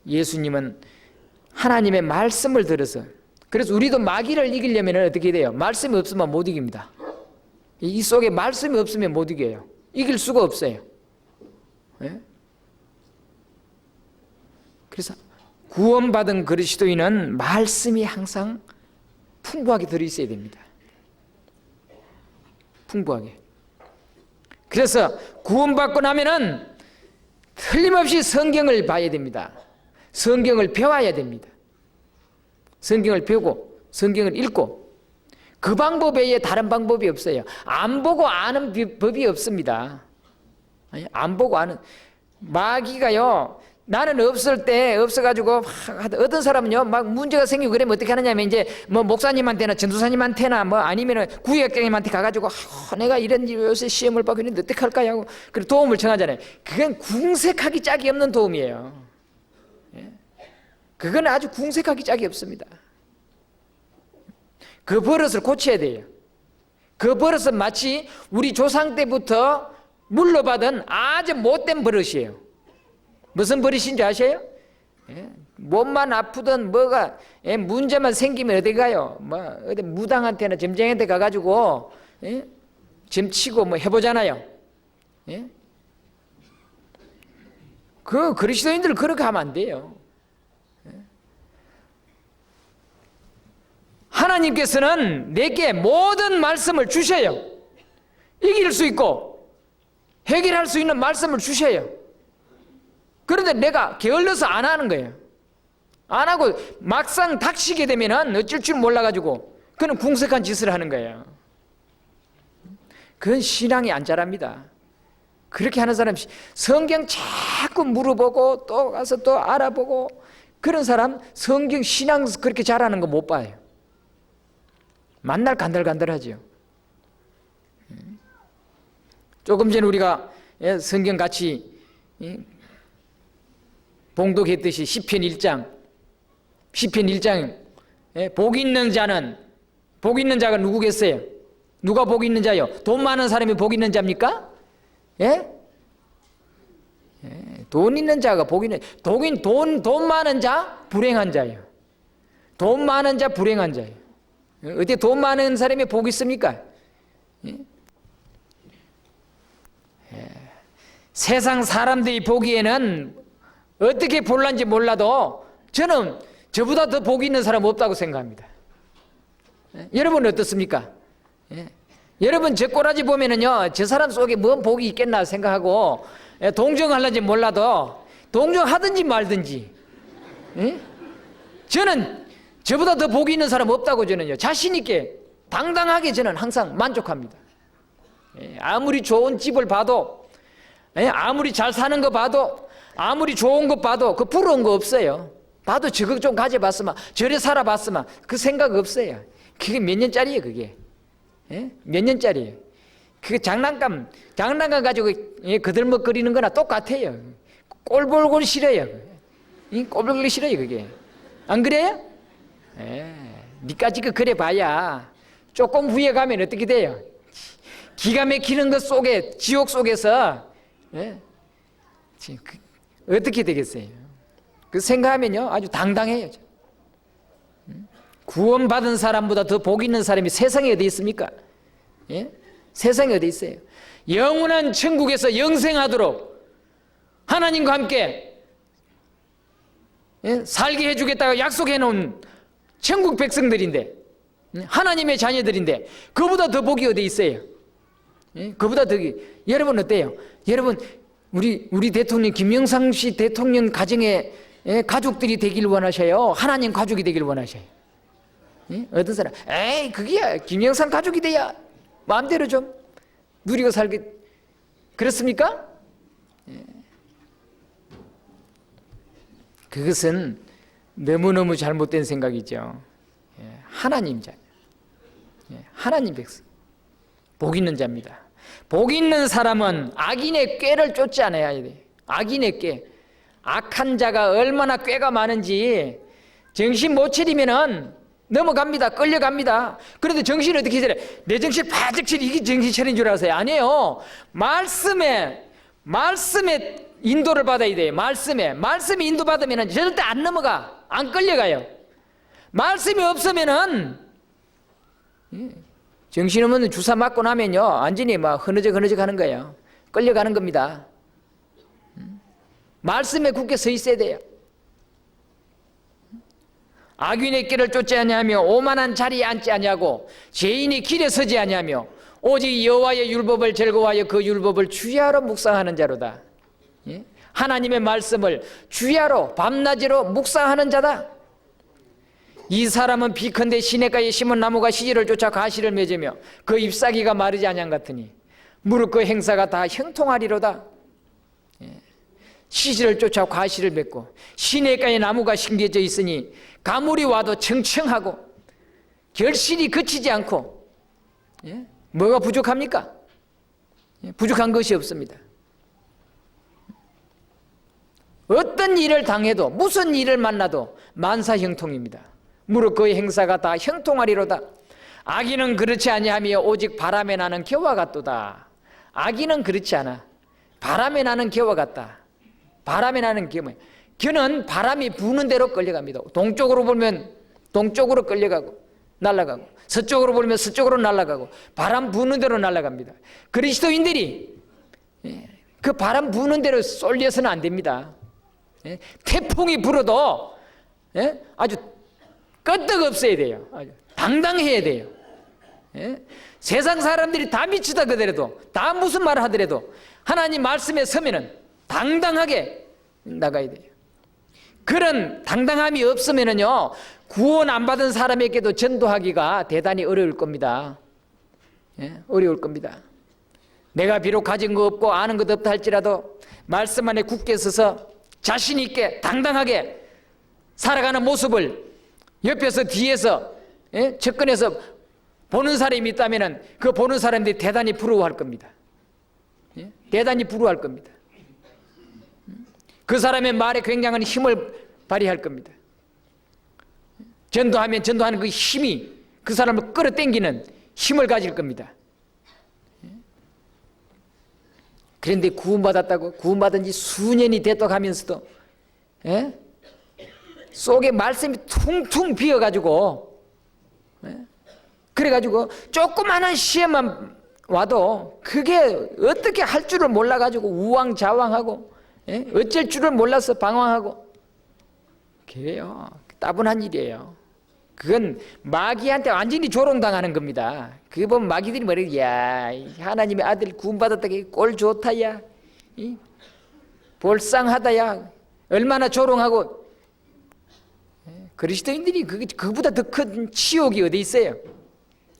예수님은 하나님의 말씀을 들어서, 그래서 우리도 마귀를 이기려면 어떻게 돼요? 말씀이 없으면 못 이깁니다. 이 속에 말씀이 없으면 못 이겨요. 이길 수가 없어요. 그래서 구원받은 그리스도인은 말씀이 항상 풍부하게 들어있어야 됩니다. 풍부하게. 그래서 구원받고 나면은 틀림없이 성경을 봐야 됩니다. 성경을 배워야 됩니다. 성경을 배우고 성경을 읽고 그 방법 외에 다른 방법이 없어요. 안 보고 아는 법이 없습니다. 안 보고 아는. 마귀가요 나는 없을 때 없어가지고 어떤 사람은요 막 문제가 생기고 그러면 어떻게 하느냐면 이제 뭐 목사님한테나 전도사님한테나 뭐 아니면은 구역장님한테 가가지고 내가 이런 요새 시험을 받고 있는데 어떻게 할까 하고 그 도움을 청하잖아요. 그건 궁색하기 짝이 없는 도움이에요. 예? 그건 아주 궁색하기 짝이 없습니다. 그 버릇을 고쳐야 돼요. 그 버릇은 마치 우리 조상 때부터 물려받은 아주 못된 버릇이에요. 무슨 버릇인지 아세요? 예? 몸만 아프든 뭐가 문제만 생기면 어디 가요? 뭐 어디 무당한테나 점쟁이한테 가가지고 점 치고 뭐 해보잖아요. 예? 그 그리스도인들 그렇게 하면 안 돼요. 예? 하나님께서는 내게 모든 말씀을 주셔요. 이길 수 있고 해결할 수 있는 말씀을 주셔요. 그런데 내가 게을러서 안 하는 거예요. 안 하고 막상 닥치게 되면 어쩔 줄 몰라가지고 그는 궁색한 짓을 하는 거예요. 그건 신앙이 안 자랍니다. 그렇게 하는 사람 성경 자꾸 물어보고 또 가서 또 알아보고 그런 사람 성경 신앙 그렇게 잘하는 거 못 봐요. 만날 간들간들하죠. 조금 전에 우리가 성경 같이 봉독했듯이 시편 1장 복 있는 자가 누구겠어요? 누가 복 있는 자요? 돈 많은 사람이 복 있는 자입니까? 예? 돈 있는 자가 복 있는 돈 많은 자 불행한 자예요. 돈 많은 자 불행한 자예요. 어디 돈 많은 사람이 복 있습니까? 예? 세상 사람들이 보기에는 어떻게 볼란지 몰라도 저는 저보다 더 복이 있는 사람 없다고 생각합니다. 여러분은 어떻습니까? 여러분 저 꼬라지 보면은요 저 사람 속에 뭔 복이 있겠나 생각하고 동정하려지 몰라도 동정하든지 말든지 저는 저보다 더 복이 있는 사람 없다고 저는요 자신 있게 당당하게 저는 항상 만족합니다. 아무리 좋은 집을 봐도 아무리 잘 사는 거 봐도 아무리 좋은 거 봐도 그 부러운 거 없어요. 봐도 저거 좀 가져봤으면 저래 살아봤으면 그 생각 없어요. 그게 몇 년짜리예요 그게. 몇 년짜리예요. 그 장난감 가지고 그들먹거리는 거나 똑같아요. 꼴볼꼴 싫어요. 꼴볼꼴 싫어요 그게. 안 그래요? 니까지 그래 봐야 조금 후에 가면 어떻게 돼요? 기가 막히는 것 속에 지옥 속에서 어떻게 되겠어요? 그 생각하면요 아주 당당해요. 구원받은 사람보다 더 복 있는 사람이 세상에 어디 있습니까? 예? 세상에 어디 있어요? 영원한 천국에서 영생하도록 하나님과 함께 살게 해주겠다고 약속해 놓은 천국 백성들인데 하나님의 자녀들인데 그보다 더 복이 어디 있어요? 그보다 더 여러분 어때요? 여러분 우리 대통령 김영삼 씨 대통령 가정에 가족들이 되길 원하셔요? 하나님 가족이 되길 원하셔요? 어떤 사람 에이 그게야 김영삼 가족이 돼야 마음대로 좀 누리고 살게 그렇습니까? 그것은 너무너무 잘못된 생각이죠. 하나님 자녀 하나님 백성 복 있는 자입니다. 복 있는 사람은 악인의 꾀를 쫓지 않아야 돼. 악인의 꾀 악한 자가 얼마나 꾀가 많은지 정신 못 차리면은 넘어갑니다. 끌려갑니다. 그런데 정신이 어떻게 차려? 내 정신 바짝 차리 이게 정신 차린 줄 아세요? 아니에요. 말씀에 인도를 받아야 돼요. 말씀에 인도받으면 절대 안 넘어가. 안 끌려가요. 말씀이 없으면은 정신없는 주사 맞고 나면요 완전히 막 흐느적 하는 거예요. 끌려가는 겁니다. 말씀에 굳게 서 있어야 돼요. 악인의 길을 쫓지 아니하며 오만한 자리에 앉지 아니하고 죄인의 길에 서지 아니하며 오직 여호와의 율법을 즐거워하여 그 율법을 주야로 묵상하는 자로다. 하나님의 말씀을 주야로 밤낮으로 묵상하는 자다. 이 사람은 비컨대 시냇가에 심은 나무가 시지를 쫓아 가시를 맺으며 그 잎사귀가 마르지 아니한 같으니 무릇 그 행사가 다 형통하리로다. 시시를 쫓아 과실을 맺고 시냇가에 나무가 심겨져 있으니 가물이 와도 청청하고 결실이 그치지 않고, 예? 뭐가 부족합니까? 예? 부족한 것이 없습니다. 어떤 일을 당해도 무슨 일을 만나도 만사형통입니다. 무릇 그의 행사가 다 형통하리로다. 악인은 그렇지 아니하며 오직 바람에 나는 겨와 같도다. 악인은 그렇지 않아. 바람에 나는 겨와 같다. 바람에 나는 겨, 겨는 바람이 부는 대로 끌려갑니다. 동쪽으로 보면 동쪽으로 끌려가고 날아가고, 서쪽으로 보면 서쪽으로 날아가고, 바람 부는 대로 날아갑니다. 그리스도인들이 그 바람 부는 대로 쏠려서는 안 됩니다. 태풍이 불어도 아주 끄떡없어야 돼요. 아주 당당해야 돼요. 세상 사람들이 다 미치다 그더라도, 다 무슨 말을 하더라도 하나님 말씀에 서면은 당당하게 나가야 돼요. 그런 당당함이 없으면은요, 구원 안 받은 사람에게도 전도하기가 대단히 어려울 겁니다. 어려울 겁니다. 내가 비록 가진 거 없고 아는 것 없다 할지라도 말씀 안에 굳게 서서 자신 있게 당당하게 살아가는 모습을 옆에서 뒤에서 접근해서 보는 사람이 있다면 그 보는 사람들이 대단히 부러워할 겁니다. 대단히 부러워할 겁니다. 그 사람의 말에 굉장한 힘을 발휘할 겁니다. 전도하면 전도하는 그 힘이 그 사람을 끌어당기는 힘을 가질 겁니다. 그런데 구원받았다고, 구원받은 지 수년이 됐다고 하면서도 속에 말씀이 퉁퉁 비어가지고, 그래가지고 조그마한 시험만 와도 그게 어떻게 할 줄을 몰라가지고 우왕좌왕하고, 어쩔 줄을 몰라서 방황하고, 그래요. 따분한 일이에요. 그건 마귀한테 완전히 조롱당하는 겁니다. 그거 보면 마귀들이 뭐래, 야, 하나님의 아들 구원받았다기 꼴 좋다, 야, 볼상하다, 야, 얼마나 조롱하고. 그리스도인들이 그보다 더 큰 치욕이 어디 있어요?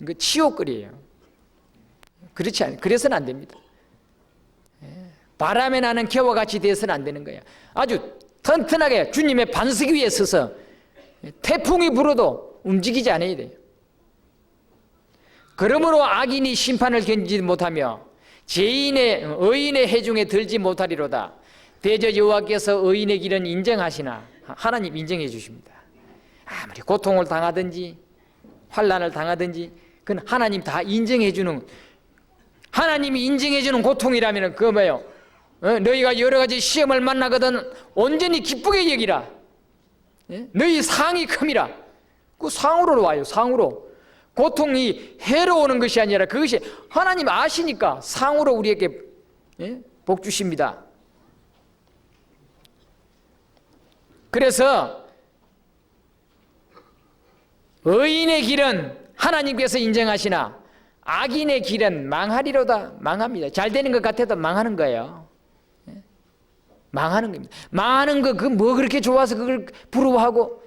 그 치욕거리예요. 그렇지 않아요. 그래서는 안 됩니다. 바람에 나는 겨와 같이 되어서는 안 되는 거예요. 아주 튼튼하게 주님의 반석 위에 서서 태풍이 불어도 움직이지 않아야 돼요. 그러므로 악인이 심판을 견디지 못하며 의인의 해중에 들지 못하리로다. 대저 여호와께서 의인의 길은 인정하시나? 하나님 인정해 주십니다. 아무리 고통을 당하든지 환난을 당하든지 그건 하나님 다 인정해 주는, 하나님이 인정해 주는 고통이라면 그거 뭐예요? 너희가 여러 가지 시험을 만나거든 온전히 기쁘게 여기라. 너희 상이 큼이라. 그 상으로 와요. 상으로. 고통이 해로 오는 것이 아니라 그것이 하나님 아시니까 상으로 우리에게 복 주십니다. 그래서 의인의 길은 하나님께서 인정하시나 악인의 길은 망하리로다. 망합니다. 잘 되는 것 같아도 망하는 거예요. 망하는 겁니다. 망하는 거, 그 뭐 그렇게 좋아서 그걸 부러워하고,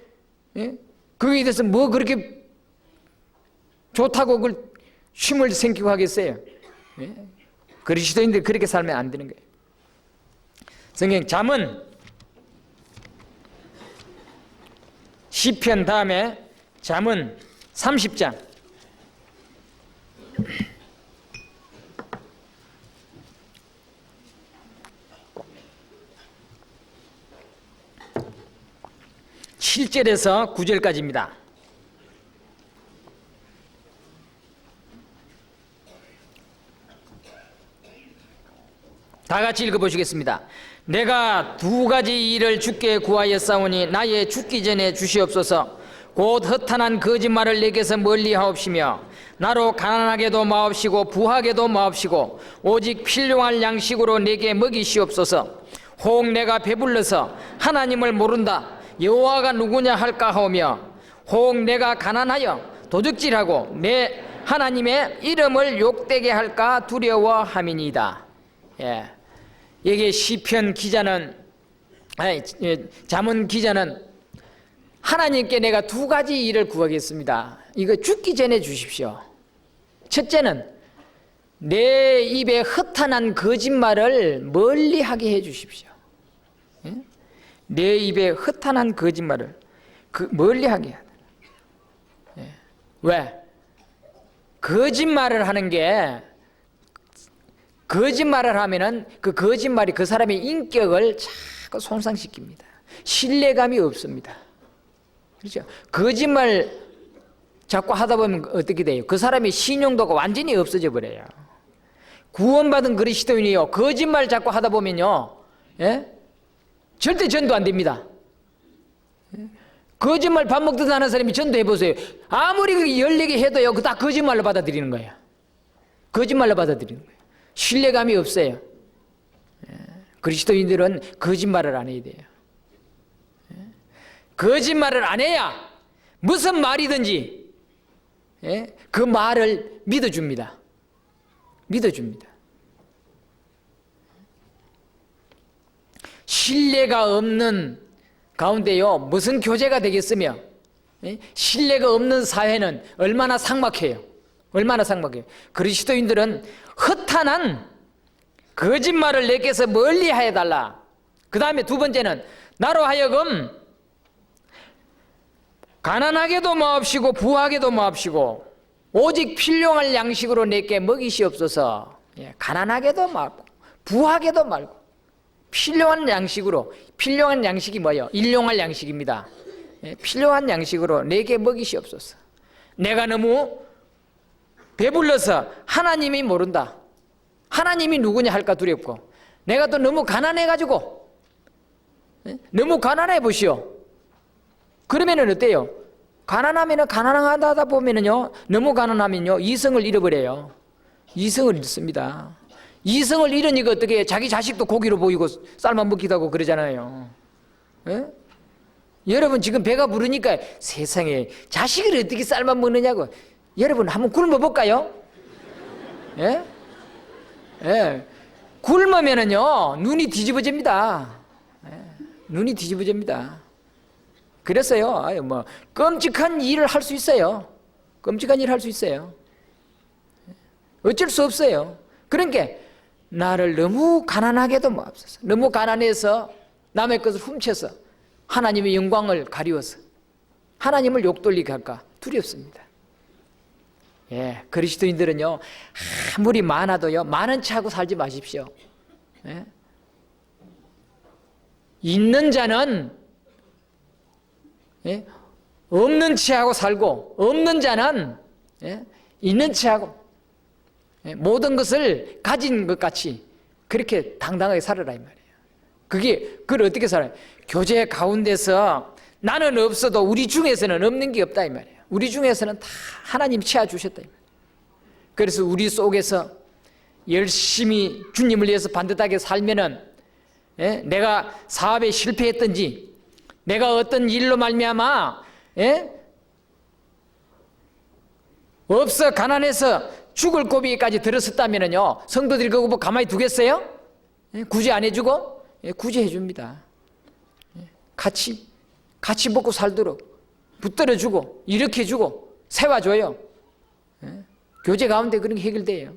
그거에 대해서 뭐 그렇게 좋다고 그걸 쉼을 생기고 하겠어요? 그리스도인들 그렇게 살면 안 되는 거예요. 성경 잠언 시편 다음에 잠언 30장 7절에서 9절까지입니다. 다 같이 읽어보시겠습니다. 내가 두 가지 일을 주께 구하였사오니 나의 죽기 전에 주시옵소서. 곧 허탄한 거짓말을 내게서 멀리하옵시며 나로 가난하게도 마옵시고 부하게도 마옵시고 오직 필요할 양식으로 내게 먹이시옵소서. 혹 내가 배불러서 하나님을 모른다 여호와가 누구냐 할까 하오며 혹 내가 가난하여 도둑질하고 내 하나님의 이름을 욕되게 할까 두려워함이니이다. 여기 시편 기자는 잠언 기자는 하나님께 내가 두 가지 일을 구하겠습니다. 이거 죽기 전에 주십시오. 첫째는 내 입에 허탄한 거짓말을 멀리하게 해 주십시오. 내 입에 허탄한 거짓말을 멀리하게 해야 돼. 왜? 거짓말을 하는 게, 거짓말을 하면은 그 거짓말이 그 사람의 인격을 자꾸 손상시킵니다. 신뢰감이 없습니다. 그렇죠? 거짓말 자꾸 하다 보면 어떻게 돼요? 그 사람의 신용도가 완전히 없어져 버려요. 구원받은 그리스도인이요, 거짓말 자꾸 하다 보면요, 절대 전도 안 됩니다. 거짓말 밥 먹듯 하는 사람이 전도해 보세요. 아무리 14개 해도요, 그 다 거짓말로 받아들이는 거예요. 거짓말로 받아들이는 거예요. 신뢰감이 없어요. 그리스도인들은 거짓말을 안 해야 돼요. 거짓말을 안 해야 무슨 말이든지 그 말을 믿어줍니다. 믿어줍니다. 신뢰가 없는 가운데요, 무슨 교제가 되겠으며, 신뢰가 없는 사회는 얼마나 삭막해요. 얼마나 삭막해요. 그리스도인들은 허탄한 거짓말을 내게서 멀리 해달라. 그 다음에 두 번째는 나로 하여금 가난하게도 마옵시고 부하게도 마옵시고 오직 필요할 양식으로 내게 먹이시옵소서. 가난하게도 말고 부하게도 말고 필요한 양식으로. 필요한 양식이 뭐예요? 일용할 양식입니다. 필요한 양식으로 내게 먹이시옵소서. 내가 너무 배불러서 하나님이 모른다, 하나님이 누구냐 할까 두렵고, 내가 또 너무 가난해가지고, 너무 가난해 보시오. 그러면은 어때요? 가난하면은, 가난하다 보면은요, 너무 가난하면요, 이성을 잃어버려요. 이성을 잃습니다. 이성을 잃으니까 어떻게 해요? 자기 자식도 고기로 보이고 쌀만 먹기도 하고 그러잖아요. 여러분 지금 배가 부르니까 세상에 자식을 어떻게 쌀만 먹느냐고. 여러분 한번 굶어 볼까요? 굶으면은요, 눈이 뒤집어집니다. 눈이 뒤집어집니다. 그래서요, 뭐 끔찍한 일을 할 수 있어요. 끔찍한 일을 할 수 있어요. 어쩔 수 없어요. 그러니까 나를 너무 가난하게도 마옵소서. 너무 가난해서 남의 것을 훔쳐서 하나님의 영광을 가리워서 하나님을 욕돌리게 할까 두렵습니다. 그리스도인들은요, 아무리 많아도요, 많은 채 하고 살지 마십시오. 있는 자는 없는 채 하고 살고, 없는 자는 있는 채 하고, 모든 것을 가진 것 같이 그렇게 당당하게 살아라 이 말이에요. 그걸 어떻게 살아요? 교제 가운데서 나는 없어도 우리 중에서는 없는 게 없다 이 말이에요. 우리 중에서는 다 하나님 채워주셨다 이 말이에요. 그래서 우리 속에서 열심히 주님을 위해서 반듯하게 살면은, 내가 사업에 실패했든지, 내가 어떤 일로 말미암아 없어 가난해서 죽을 고비까지 들었었다면요, 성도들이 그거 뭐 가만히 두겠어요? 구제 안 해주고? 구제해 줍니다. 같이 먹고 살도록 붙들어주고 일으켜주고 세워줘요. 교제 가운데 그런 게 해결돼요.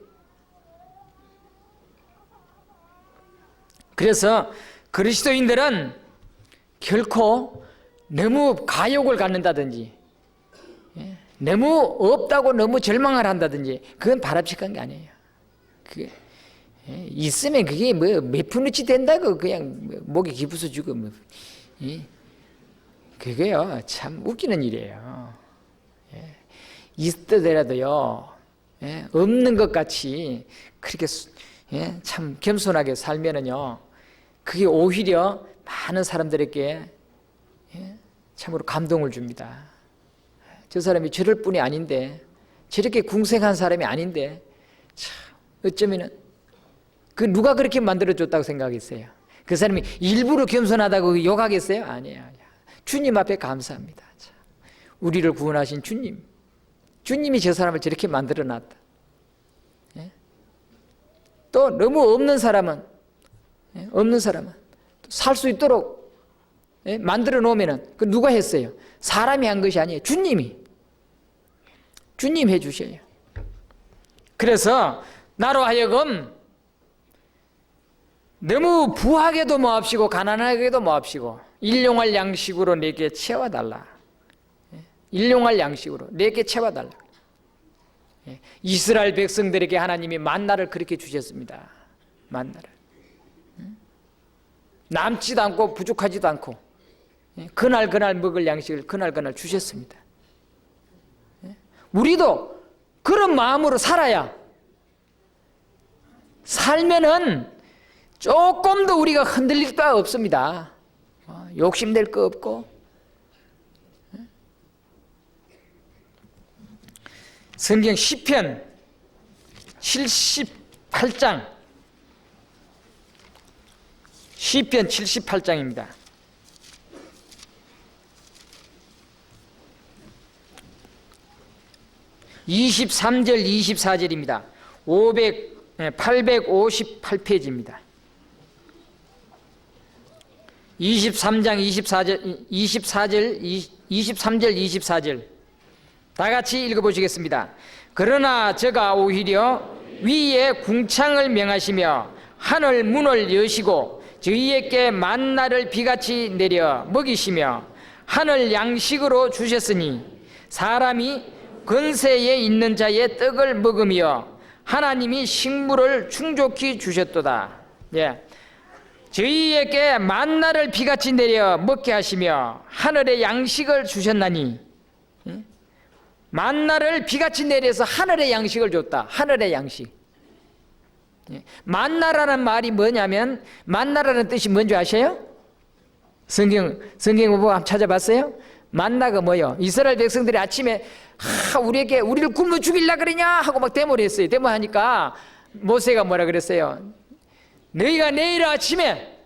그래서 그리스도인들은 결코 너무 가욕을 갖는다든지, 너무 없다고 너무 절망을 한다든지, 그건 바람직한 게 아니에요. 그게 있으면 그게 뭐 몇 푼어치 된다고 그냥 목에 기부서주고 뭐, 그게요 참 웃기는 일이에요. 있더라도요, 없는 것 같이 그렇게 참 겸손하게 살면은요, 그게 오히려 많은 사람들에게 참으로 감동을 줍니다. 저 사람이 저럴 뿐이 아닌데, 저렇게 궁색한 사람이 아닌데, 참 어쩌면은 그 누가 그렇게 만들어줬다고 생각했어요? 그 사람이 일부러 겸손하다고 욕하겠어요? 아니에요. 주님 앞에 감사합니다. 참, 우리를 구원하신 주님이 저 사람을 저렇게 만들어놨다. 또 너무 없는 사람은 살 수 있도록 만들어 놓으면은 그 누가 했어요? 사람이 한 것이 아니에요. 주님이 해주셔요. 그래서 나로 하여금 너무 부하게도 마옵시고 가난하게도 마옵시고 일용할 양식으로 내게 채워달라. 일용할 양식으로 내게 채워달라. 이스라엘 백성들에게 하나님이 만나를 그렇게 주셨습니다. 만나를. 남지도 않고 부족하지도 않고 그날 먹을 양식을 그날 주셨습니다. 우리도 그런 마음으로 살아야, 살면은 조금 더 우리가 흔들릴 바 없습니다. 욕심낼 거 없고. 성경 시편 78장, 시편 78장입니다. 23절 24절입니다. 858페이지입니다. 23장 23절 24절 다 같이 읽어보시겠습니다. 그러나 저가 오히려 위에 궁창을 명하시며 하늘 문을 여시고 저희에게 만나를 비같이 내려 먹이시며 하늘 양식으로 주셨으니 사람이 근세에 있는 자의 떡을 먹으며 하나님이 식물을 충족히 주셨도다. 저희에게 만나를 비같이 내려 먹게 하시며 하늘의 양식을 주셨나니, 만나를 비같이 내려서 하늘의 양식을 줬다. 하늘의 양식. 만나라는 말이 뭐냐면, 만나라는 뜻이 뭔지 아세요? 성경 보고 한번 찾아봤어요? 만나가 뭐요? 이스라엘 백성들이 아침에 우리를 굶어 죽이려 그러냐 하고 막 데모를 했어요. 데모하니까 모세가 뭐라 그랬어요? 너희가 내일 아침에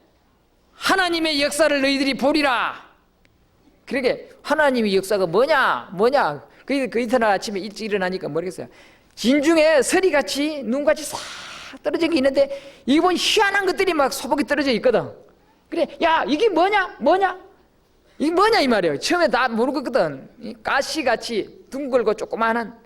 하나님의 역사를 너희들이 보리라. 그러게 하나님의 역사가 뭐냐? 그 이튿날 아침에 일찍 일어나니까 모르겠어요. 진중에 서리같이 눈같이 싹 떨어진 게 있는데 이거 보니 희한한 것들이 막 소복이 떨어져 있거든. 그래, 야 이게 뭐냐? 이게 뭐냐 이 말이에요. 처음에 다 모르겠거든. 가시같이 둥글고 조그마한.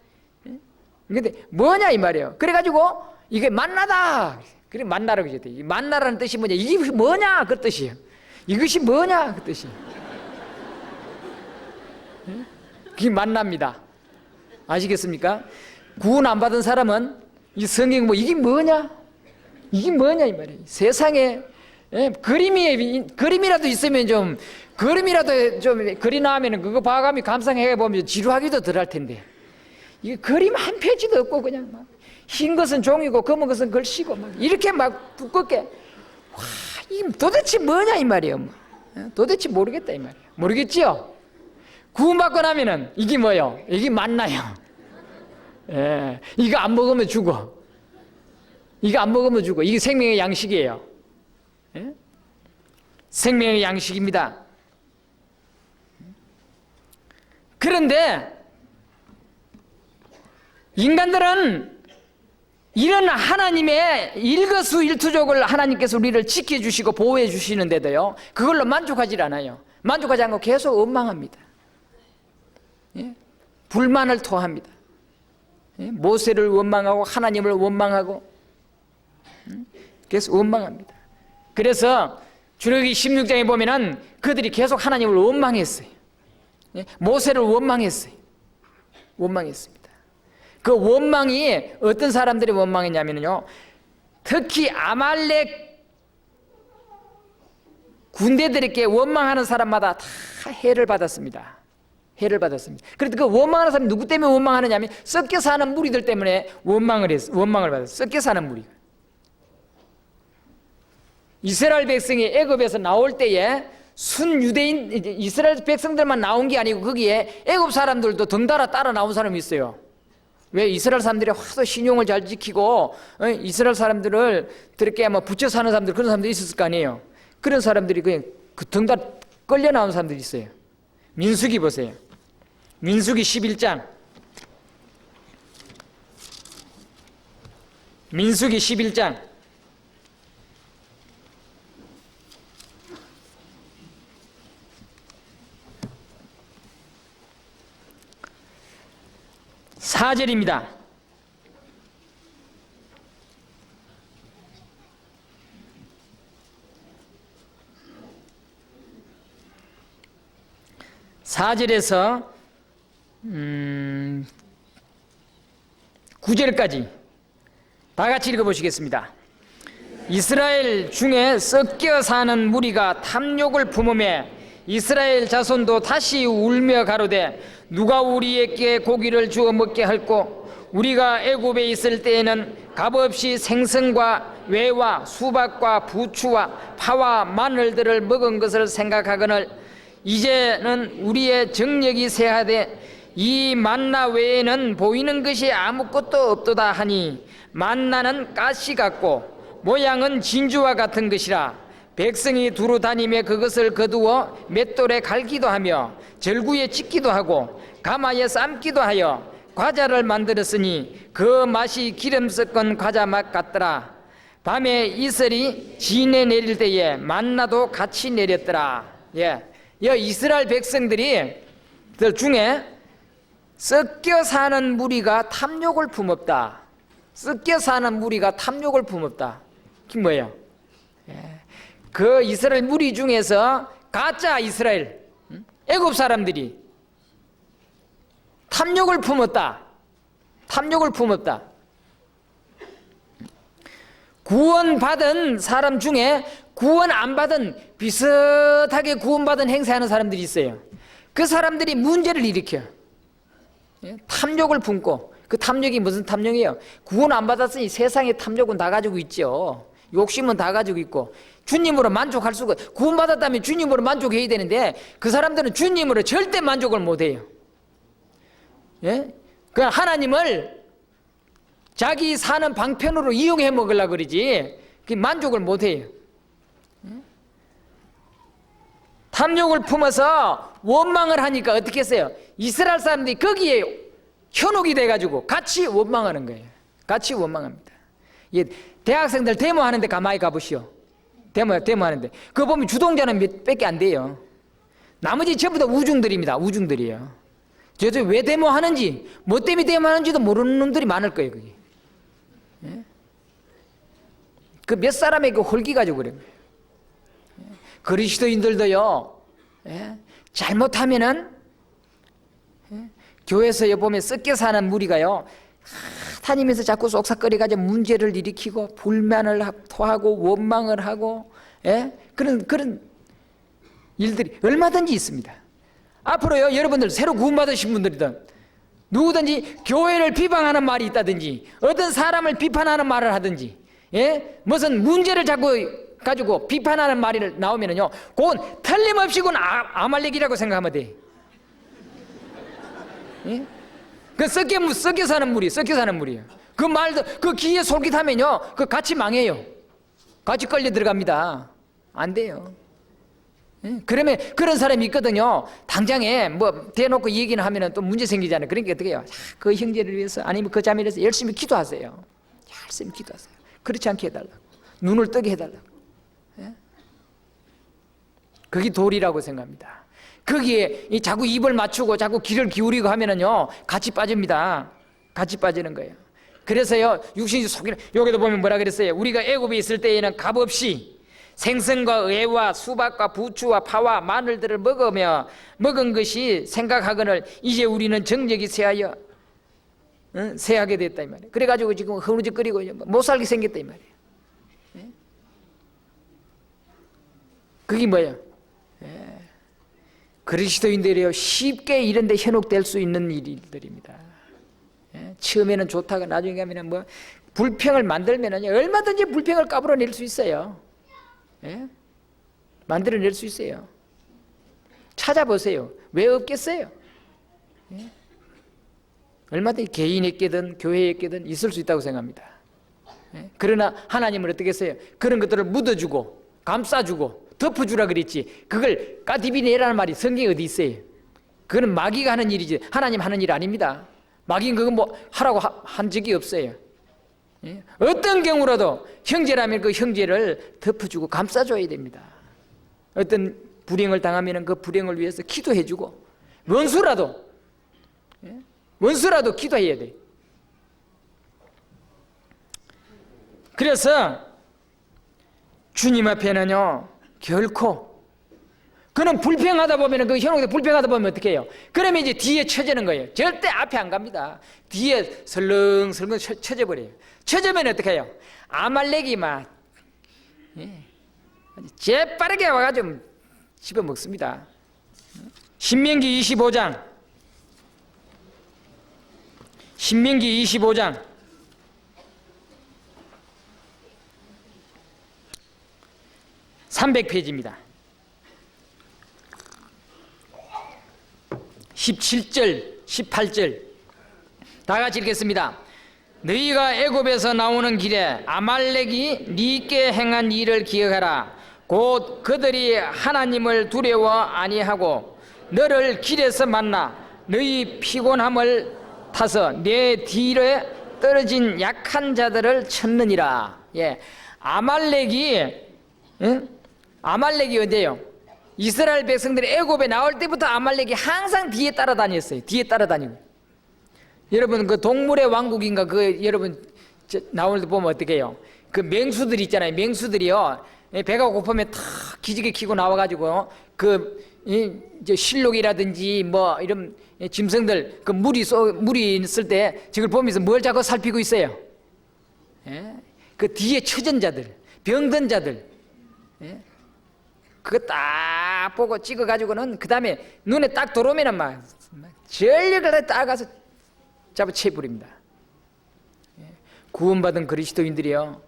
근데 뭐냐 이 말이에요. 그래가지고 이게 만나다. 그래 만나라고 했대. 만나라는 뜻이 뭐냐? 이게 뭐냐 그 뜻이에요. 이것이 뭐냐 그 뜻이. 그게 만납니다. 아시겠습니까? 구원 안 받은 사람은 이 성경 뭐 이게 뭐냐 이 말이에요. 세상에 그림이라도 있으면 좀 그림이라도 좀 그리나 하면 그거 봐가며 감상해 보면 지루하기도 덜 할 텐데, 이게 그림 한 페이지도 없고 그냥 막 흰 것은 종이고 검은 것은 글씨고 막 이렇게 막 두껍게, 와 이게 도대체 뭐냐 이 말이에요. 도대체 모르겠다 이 말이에요. 모르겠지요? 구원받고 나면은 이게 뭐요? 이게 만나요. 이거 안 먹으면 죽어. 이게 생명의 양식이에요. 생명의 양식입니다. 그런데 인간들은 이런 하나님의 일거수일투족을 하나님께서 우리를 지켜주시고 보호해 주시는데도요, 그걸로 만족하지 않아요. 만족하지 않고 계속 원망합니다. 불만을 토합니다. 모세를 원망하고 하나님을 원망하고 계속 원망합니다. 그래서 출애굽기 16장에 보면은 그들이 계속 하나님을 원망했어요. 모세를 원망했습니다. 그 원망이 어떤 사람들이 원망했냐면요, 특히 아말렉 군대들에게 원망하는 사람마다 다 해를 받았습니다. 그런데 그 원망하는 사람이 누구 때문에 원망하느냐면 썩게 사는 무리들 때문에 원망을 받았어요. 썩게 사는 무리. 이스라엘 백성이 애굽에서 나올 때에 순유대인 이스라엘 백성들만 나온 게 아니고 거기에 애굽 사람들도 덩달아 따라 나온 사람이 있어요. 왜? 이스라엘 사람들이 하도 신용을 잘 지키고 이스라엘 사람들을 그렇게 뭐 붙여 사는 사람들, 그런 사람들이 있었을 거 아니에요. 그런 사람들이 그냥 그 덩달아 끌려 나온 사람들이 있어요. 민수기 보세요. 민수기 11장. 민수기 11장. (4절입니다) 4절에서 9절까지 다 같이 읽어보시겠습니다. 이스라엘 중에 섞여 사는 무리가 탐욕을 품으며 이스라엘 자손도 다시 울며 가로되 누가 우리에게 고기를 주어 먹게 할꼬 우리가 애굽에 있을 때에는 값없이 생선과 외와 수박과 부추와 파와 마늘들을 먹은 것을 생각하거늘 이제는 우리의 정력이 쇠하되 이 만나 외에는 보이는 것이 아무것도 없도다 하니 만나는 가시 같고 모양은 진주와 같은 것이라 백성이 두루 다니며 그것을 거두어 맷돌에 갈기도 하며 절구에 찢기도 하고 가마에 삶기도 하여 과자를 만들었으니 그 맛이 기름 섞은 과자 맛 같더라. 밤에 이슬이 진에 내릴 때에 만나도 같이 내렸더라. 이스라엘 백성들이 중에 섞여 사는 무리가 탐욕을 품었다. 섞여 사는 무리가 탐욕을 품었다. 그게 뭐예요? 그 이스라엘 무리 중에서 가짜 이스라엘 애굽 사람들이 탐욕을 품었다. 탐욕을 품었다. 구원받은 사람 중에 구원 안 받은 비슷하게 구원받은 행세하는 사람들이 있어요. 그 사람들이 문제를 일으켜. 탐욕을 품고, 그 탐욕이 무슨 탐욕이에요? 구원 안 받았으니 세상의 탐욕은 다 가지고 있죠. 욕심은 다 가지고 있고 주님으로 만족할 수가, 구원받았다면 주님으로 만족해야 되는데 그 사람들은 주님으로 절대 만족을 못해요. 그 하나님을 자기 사는 방편으로 이용해 먹으려고 그러지 그 만족을 못해요. 탐욕을 품어서 원망을 하니까 어떻게 했어요? 이스라엘 사람들이 거기에 현혹이 돼가지고 같이 원망하는 거예요. 같이 원망합니다. 대학생들 데모하는데 가만히 가보시오. 데모하는데 그거 보면 주동자는 몇 밖에 안 돼요. 나머지 전부 다 우중들입니다. 우중들이에요. 저도 왜 데모하는지 뭐 때문에 데모하는지도 모르는 놈들이 많을 거예요. 그게. 그 몇 사람에게 홀기 가지고 그래요. 그리스도인들도요, 잘못하면은 교회에서 보면 섞여 사는 무리가요, 다니면서 자꾸 쏙삭거리가지고 문제를 일으키고 불만을 토하고 원망을 하고 그런 일들이 얼마든지 있습니다. 앞으로요, 여러분들 새로 구원받으신 분들이든 누구든지 교회를 비방하는 말이 있다든지 어떤 사람을 비판하는 말을 하든지 무슨 문제를 자꾸 가지고 비판하는 말이 나오면은요, 그건 틀림없이 그건 아말렉이라고 생각하면 돼. 그 섞여 사는 무리예요. 그 말도 그 귀에 솔깃하면요, 그 같이 망해요. 같이 끌려 들어갑니다. 안 돼요. 그러면 그런 사람이 있거든요. 당장에 뭐 대놓고 얘기는 하면은 또 문제 생기잖아요. 그러니까 어떻게 해요? 그 형제를 위해서 아니면 그 자매를 위해서 열심히 기도하세요. 열심히 기도하세요. 그렇지 않게 해달라고. 눈을 뜨게 해달라고. 그게 도리라고 생각합니다. 거기에 자꾸 입을 맞추고 자꾸 귀를 기울이고 하면은요, 같이 빠집니다. 같이 빠지는 거예요. 그래서요, 육신이 속이는, 여기도 보면 뭐라 그랬어요? 우리가 애굽에 있을 때에는 값없이 생선과 의와 수박과 부추와 파와 마늘들을 먹은 것이 생각하거늘 이제 우리는 정력이 쇠하여 쇠하게 됐다 이 말이에요. 그래가지고 지금 흐느적거리고 못 살게 생겼다 이 말이에요. 그게 뭐예요? 그리스도인들이요, 쉽게 이런 데 현혹될 수 있는 일들입니다. 처음에는 좋다가 나중에 가면 뭐 불평을 만들면 얼마든지 불평을 까불어낼 수 있어요. 만들어낼 수 있어요. 찾아보세요. 왜 없겠어요? 얼마든지 개인에게든 교회에게든 있을 수 있다고 생각합니다. 그러나 하나님은 어떻게 했어요? 그런 것들을 묻어주고 감싸주고 덮어주라 그랬지, 그걸 까디비네라는 말이 성경에 어디 있어요? 그건 마귀가 하는 일이지 하나님 하는 일 아닙니다. 마귀는 그거 뭐 하라고 한 적이 없어요. 어떤 경우라도 형제라면 그 형제를 덮어주고 감싸줘야 됩니다. 어떤 불행을 당하면 그 불행을 위해서 기도해주고 원수라도 기도해야 돼. 그래서 주님 앞에는요, 결코 그는 불평하다 보면, 그 현혹에 불평하다 보면 어떻게 해요? 그러면 이제 뒤에 쳐지는 거예요. 절대 앞에 안 갑니다. 뒤에 설렁설렁 쳐져버려요. 쳐지면 어떻게 해요? 아말렉이 막, 재빠르게 와가지고 집어먹습니다. 신명기 25장. 신명기 25장. 300페이지입니다. 17절, 18절 다 같이 읽겠습니다. 너희가 애굽에서 나오는 길에 아말렉이 네게 행한 일을 기억하라. 곧 그들이 하나님을 두려워 아니하고 너를 길에서 만나 너희 피곤함을 타서 내 뒤에 떨어진 약한 자들을 쳤느니라. 예, 아말렉이 언제요? 이스라엘 백성들이 애굽에 나올 때부터 아말렉이 항상 뒤에 따라다녔어요. 뒤에 따라다니고. 여러분 그 동물의 왕국인가 그 여러분 나올 때 보면 어떻게 해요? 그 맹수들 있잖아요. 맹수들이요. 배가 고프면 탁 기지개 키고 나와가지고 그 이제 실록이라든지 뭐 이런 짐승들 그 물이 있을 때 저걸 보면서 뭘 자꾸 살피고 있어요? 예? 그 뒤에 처진 자들, 병든 자들. 예? 그거 딱 보고 찍어가지고는 그 다음에 눈에 딱 들어오면은 막 전력을 따가서 잡아채버립니다. 구원받은 그리스도인들이요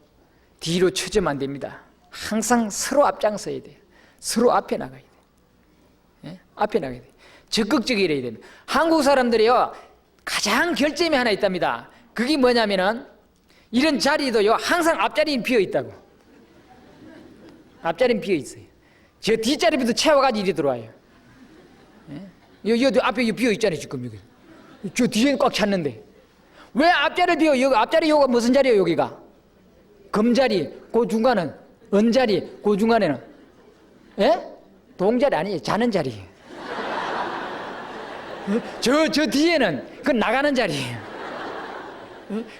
뒤로 쳐지면 안 됩니다. 항상 서로 앞장서야 돼요. 서로 앞에 나가야 돼요. 앞에 나가야 돼요. 적극적이어야 됩니다. 한국 사람들이요 가장 결점이 하나 있답니다. 그게 뭐냐면은 이런 자리도요 항상 앞자리는 비어 있다고. 앞자리는 비어 있어요. 저 뒷자리부터 채워가지고 이리 들어와요. 여기 앞에 비어 있잖아요 지금 여기. 저 뒤에는 꽉 찼는데 왜 앞자리를 비워? 여기 앞자리 요가 무슨 자리예요? 여기가 금자리, 그 중간은 은자리, 그 중간에는 동자리 아니에요. 자는 자리. 저 뒤에는 그건 나가는 자리예요.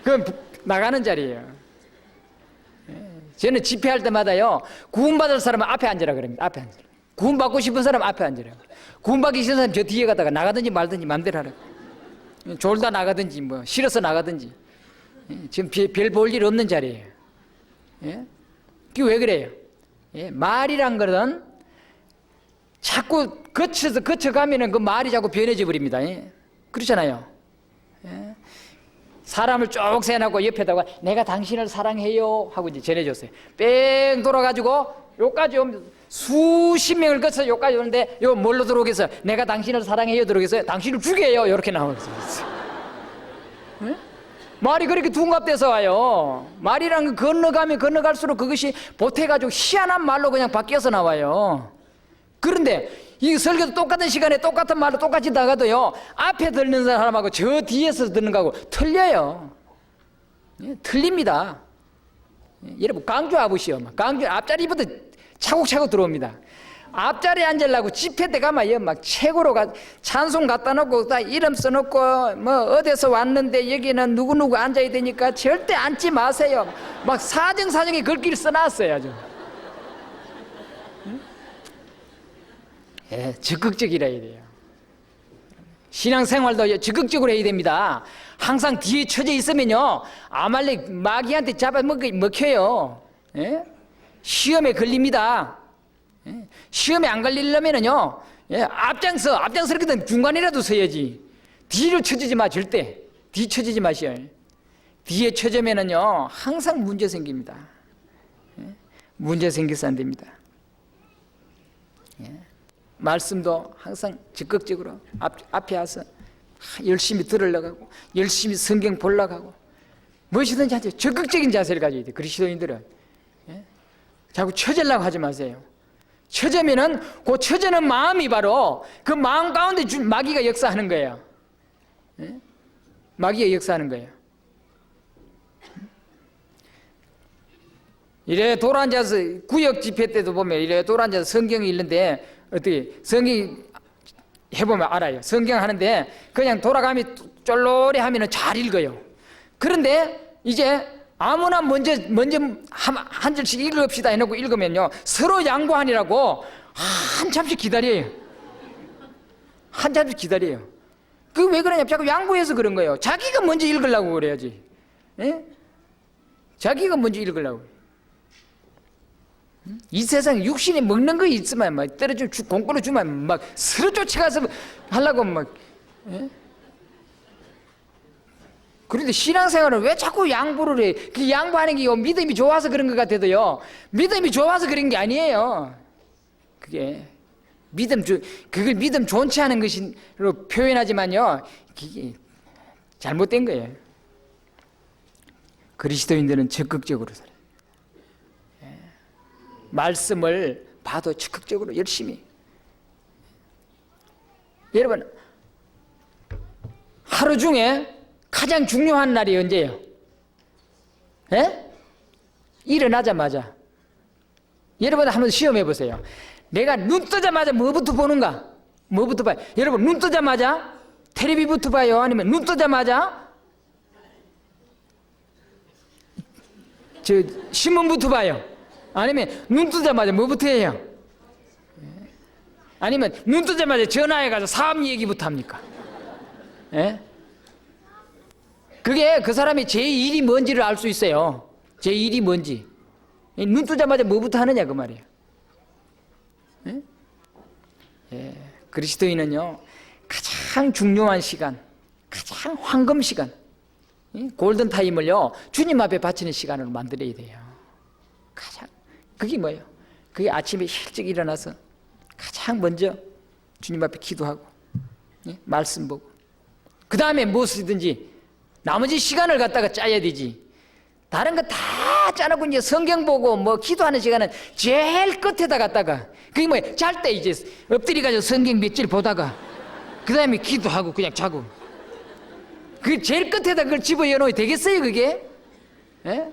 그건 나가는 자리예요. 저는 집회할 때마다요 구원받을 사람은 앞에 앉으라 그럽니다. 앞에 앉으라. 구원받고 싶은 사람 앞에 앉으라. 구원받기 싫은 사람 저 뒤에 가다가 나가든지 말든지 마음대로 하라. 졸다 나가든지 뭐 싫어서 나가든지. 지금 별 볼 일 없는 자리예요. 그게 왜 그래요? 말이란 것은 자꾸 거쳐가면은 그 말이 자꾸 변해져 버립니다. 그렇잖아요. 사람을 쭉 세워놓고 옆에다가 내가 당신을 사랑해요 하고 이제 전해줬어요. 뺑 돌아가지고 여기까지 오면 수십 명을 거쳐서 여기까지 오는데 요 뭘로 들어오겠어요? 내가 당신을 사랑해요 들어오겠어요? 당신을 죽여요 이렇게 나오겠어요. 말이 그렇게 둔갑돼서 와요. 말이란 건 건너가면 건너갈수록 그것이 보태가지고 희한한 말로 그냥 바뀌어서 나와요. 그런데 이 설교도 똑같은 시간에 똑같은 말로 똑같이 나가도요 앞에 듣는 사람하고 저 뒤에서 듣는 거하고 틀려요. 틀립니다. 여러분 강주 아버지요. 강주 앞자리부터 차곡차곡 들어옵니다. 앞자리에 앉으려고 집회 때 가면 막 책으로 찬송 갖다 놓고 다 이름 써놓고 뭐 어디서 왔는데 여기는 누구누구 앉아야 되니까 절대 앉지 마세요. 막 사정사정에 글귀를 써놨어요 아주. 적극적이라 해야 돼요. 신앙생활도 적극적으로 해야 됩니다. 항상 뒤에 처져 있으면요 아말렉 마귀한테 잡아먹혀요. 시험에 걸립니다. 시험에 안 걸리려면은요 앞장서거든 중간이라도 서야지. 뒤로 쳐지지 마. 절대 뒤 쳐지지 마시오. 뒤에 쳐지면은요 항상 문제 생깁니다. 문제 생겨서 안 됩니다. 말씀도 항상 적극적으로 앞에 와서 열심히 들으려고 하고 열심히 성경 보려고 하고 무엇이든지 하죠. 적극적인 자세를 가져야 돼요. 그리스도인들은 자꾸 처지려고 하지 마세요. 처지면은 그 처지는 마음이 바로 그 마음 가운데 마귀가 역사하는 거예요. 마귀가 역사하는 거예요. 이래 돌아앉아서 구역 집회 때도 보면 이래 돌아앉아서 성경이 읽는데 어떻게 성경 해보면 알아요. 성경 하는데 그냥 돌아가면 쫄로리 하면은 잘 읽어요. 그런데 이제 아무나 먼저 한 절씩 읽읍시다 해놓고 읽으면요 서로 양보하니라고 한참씩 기다려요. 한참씩 기다려요. 그 왜 그러냐? 자꾸 양보해서 그런 거예요. 자기가 먼저 읽으려고 그래야지. 예? 자기가 먼저 읽으려고. 이 세상에 육신이 먹는 거 있으면 막 때려주면 공꾸로 주면 막 스르 쫓아가서 하려고 막. 예? 그런데 신앙생활은 왜 자꾸 양보를 해? 그 양보하는 게 믿음이 좋아서 그런 것 같아도요, 믿음이 좋아서 그런 게 아니에요. 그게 그걸 믿음 좋지 않은 것으로 표현하지만요, 그게 잘못된 거예요. 그리스도인들은 적극적으로 살아요. 말씀을 봐도 적극적으로 열심히. 여러분, 하루 중에 가장 중요한 날이 언제예요? 예? 일어나자마자. 여러분 한번 시험해 보세요. 내가 눈 뜨자마자 뭐부터 보는가? 뭐부터 봐요? 여러분 눈 뜨자마자 텔레비부터 봐요? 아니면 눈 뜨자마자 신문부터 봐요? 아니면 눈 뜨자마자 뭐부터 해요? 아니면 눈 뜨자마자 전화해 가서 사업 얘기부터 합니까? 예? 그게 그 사람이 제 일이 뭔지를 알 수 있어요. 제 일이 뭔지. 눈 뜨자마자 뭐부터 하느냐 그 말이에요. 예? 예. 그리스도인은요, 가장 중요한 시간, 가장 황금 시간, 골든 타임을요 주님 앞에 바치는 시간으로 만들어야 돼요. 가장. 그게 뭐예요? 그게 아침에 일찍 일어나서 가장 먼저 주님 앞에 기도하고, 예? 말씀 보고, 그 다음에 무엇이든지 나머지 시간을 갖다가 짜야 되지. 다른 거 다 짜놓고 이제 성경 보고 뭐 기도하는 시간은 제일 끝에다 갖다가, 그게 뭐예요? 잘 때 이제 엎드려가지고 성경 몇 줄 보다가 그 다음에 기도하고 그냥 자고. 그 제일 끝에다 그걸 집어넣어야 되겠어요 그게? 예?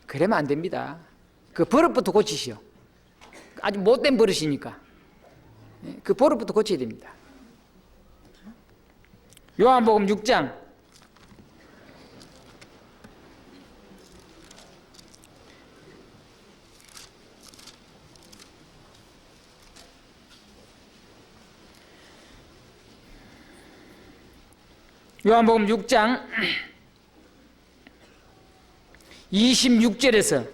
그러면 안 됩니다. 그 버릇부터 고치시오. 아주 못된 버릇이니까. 그 버릇부터 고쳐야 됩니다. 요한복음 6장 26절에서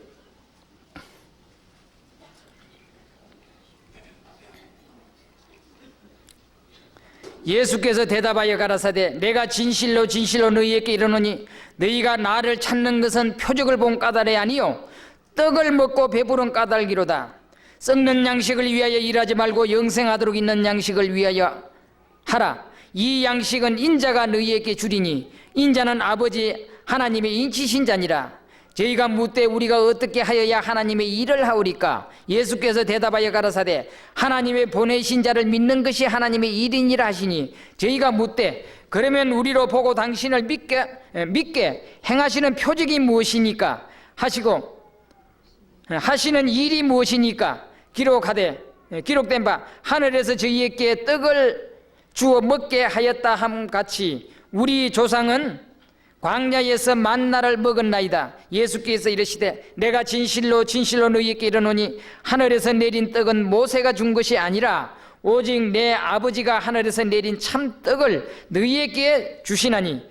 예수께서 대답하여 가라사대 내가 진실로 진실로 너희에게 이르노니 너희가 나를 찾는 것은 표적을 본 까닭이 아니요 떡을 먹고 배부른 까닭이로다. 썩는 양식을 위하여 일하지 말고 영생하도록 있는 양식을 위하여 하라. 이 양식은 인자가 너희에게 주리니 인자는 아버지 하나님의 인치신 자니라. 저희가 묻되 우리가 어떻게 하여야 하나님의 일을 하오리까? 예수께서 대답하여 가라사대 하나님의 보내신 자를 믿는 것이 하나님의 일이니라 하시니 저희가 묻되 그러면 우리로 보고 당신을 믿게 행하시는 표적이 무엇이니까? 하시고 하시는 일이 무엇이니까? 기록된 바 하늘에서 저희에게 떡을 주어 먹게 하였다 함 같이 우리 조상은 광야에서 만나를 먹었나이다. 예수께서 이르시되 내가 진실로 진실로 너희에게 이르노니 하늘에서 내린 떡은 모세가 준 것이 아니라 오직 내 아버지가 하늘에서 내린 참 떡을 너희에게 주시나니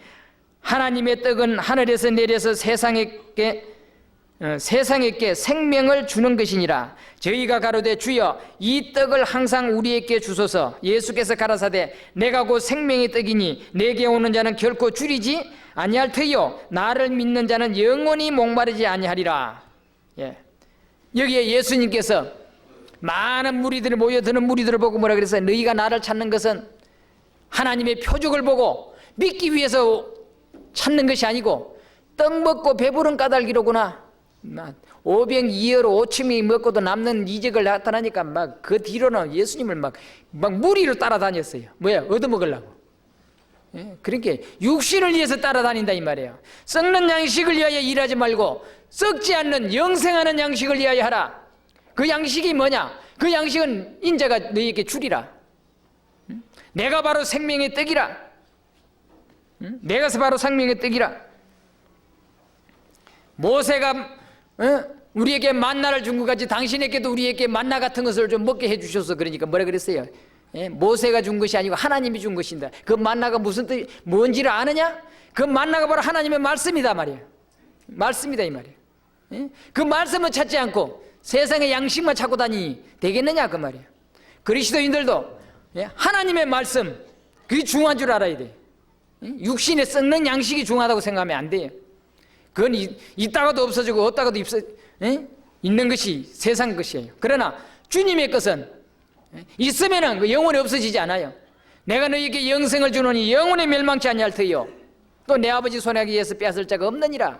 하나님의 떡은 하늘에서 내려서 세상에게 생명을 주는 것이니라. 저희가 가로되 주여 이 떡을 항상 우리에게 주소서. 예수께서 가라사대 내가 곧 생명의 떡이니 내게 오는 자는 결코 줄이지 아니할 터요 나를 믿는 자는 영원히 목마르지 아니하리라. 예. 여기에 예수님께서 많은 무리들이 모여드는 무리들을 보고 뭐라 그랬어요? 너희가 나를 찾는 것은 하나님의 표적을 보고 믿기 위해서 찾는 것이 아니고 떡 먹고 배부른 까닭이로구나. 502여로 5층이 먹고도 남는 이적을 나타나니까 막 그 뒤로는 예수님을 막 무리로 따라다녔어요. 뭐야? 얻어먹으려고. 예? 그러니까 육신을 위해서 따라다닌다 이 말이에요. 썩는 양식을 위하여 일하지 말고 썩지 않는 영생하는 양식을 위하여 하라. 그 양식이 뭐냐? 그 양식은 인자가 너희에게 주리라. 내가 바로 생명의 떡이라. 내가 바로 생명의 떡이라. 모세가 우리에게 만나를 준 것 같이 당신에게도 우리에게 만나 같은 것을 좀 먹게 해주셔서 그러니까 뭐라 그랬어요? 예? 모세가 준 것이 아니고 하나님이 준 것인다. 그 만나가 무슨 뜻, 뭔지를 아느냐? 그 만나가 바로 하나님의 말씀이다 말이야. 말씀이다 이 말이야. 예? 그 말씀을 찾지 않고 세상의 양식만 찾고 다니니 되겠느냐 그 말이야. 그리스도인들도 예? 하나님의 말씀 그게 중요한 줄 알아야 돼. 예? 육신에 썩는 양식이 중요하다고 생각하면 안 돼요. 그건 있다가도 없어지고 없다가도 예? 있는 것이 세상 것이에요. 그러나 주님의 것은 있으면은 영원히 없어지지 않아요. 내가 너희에게 영생을 주노니 영원히 멸망치 아니할 터이요 또 내 아버지 손아귀에서 빼앗을 자가 없느니라.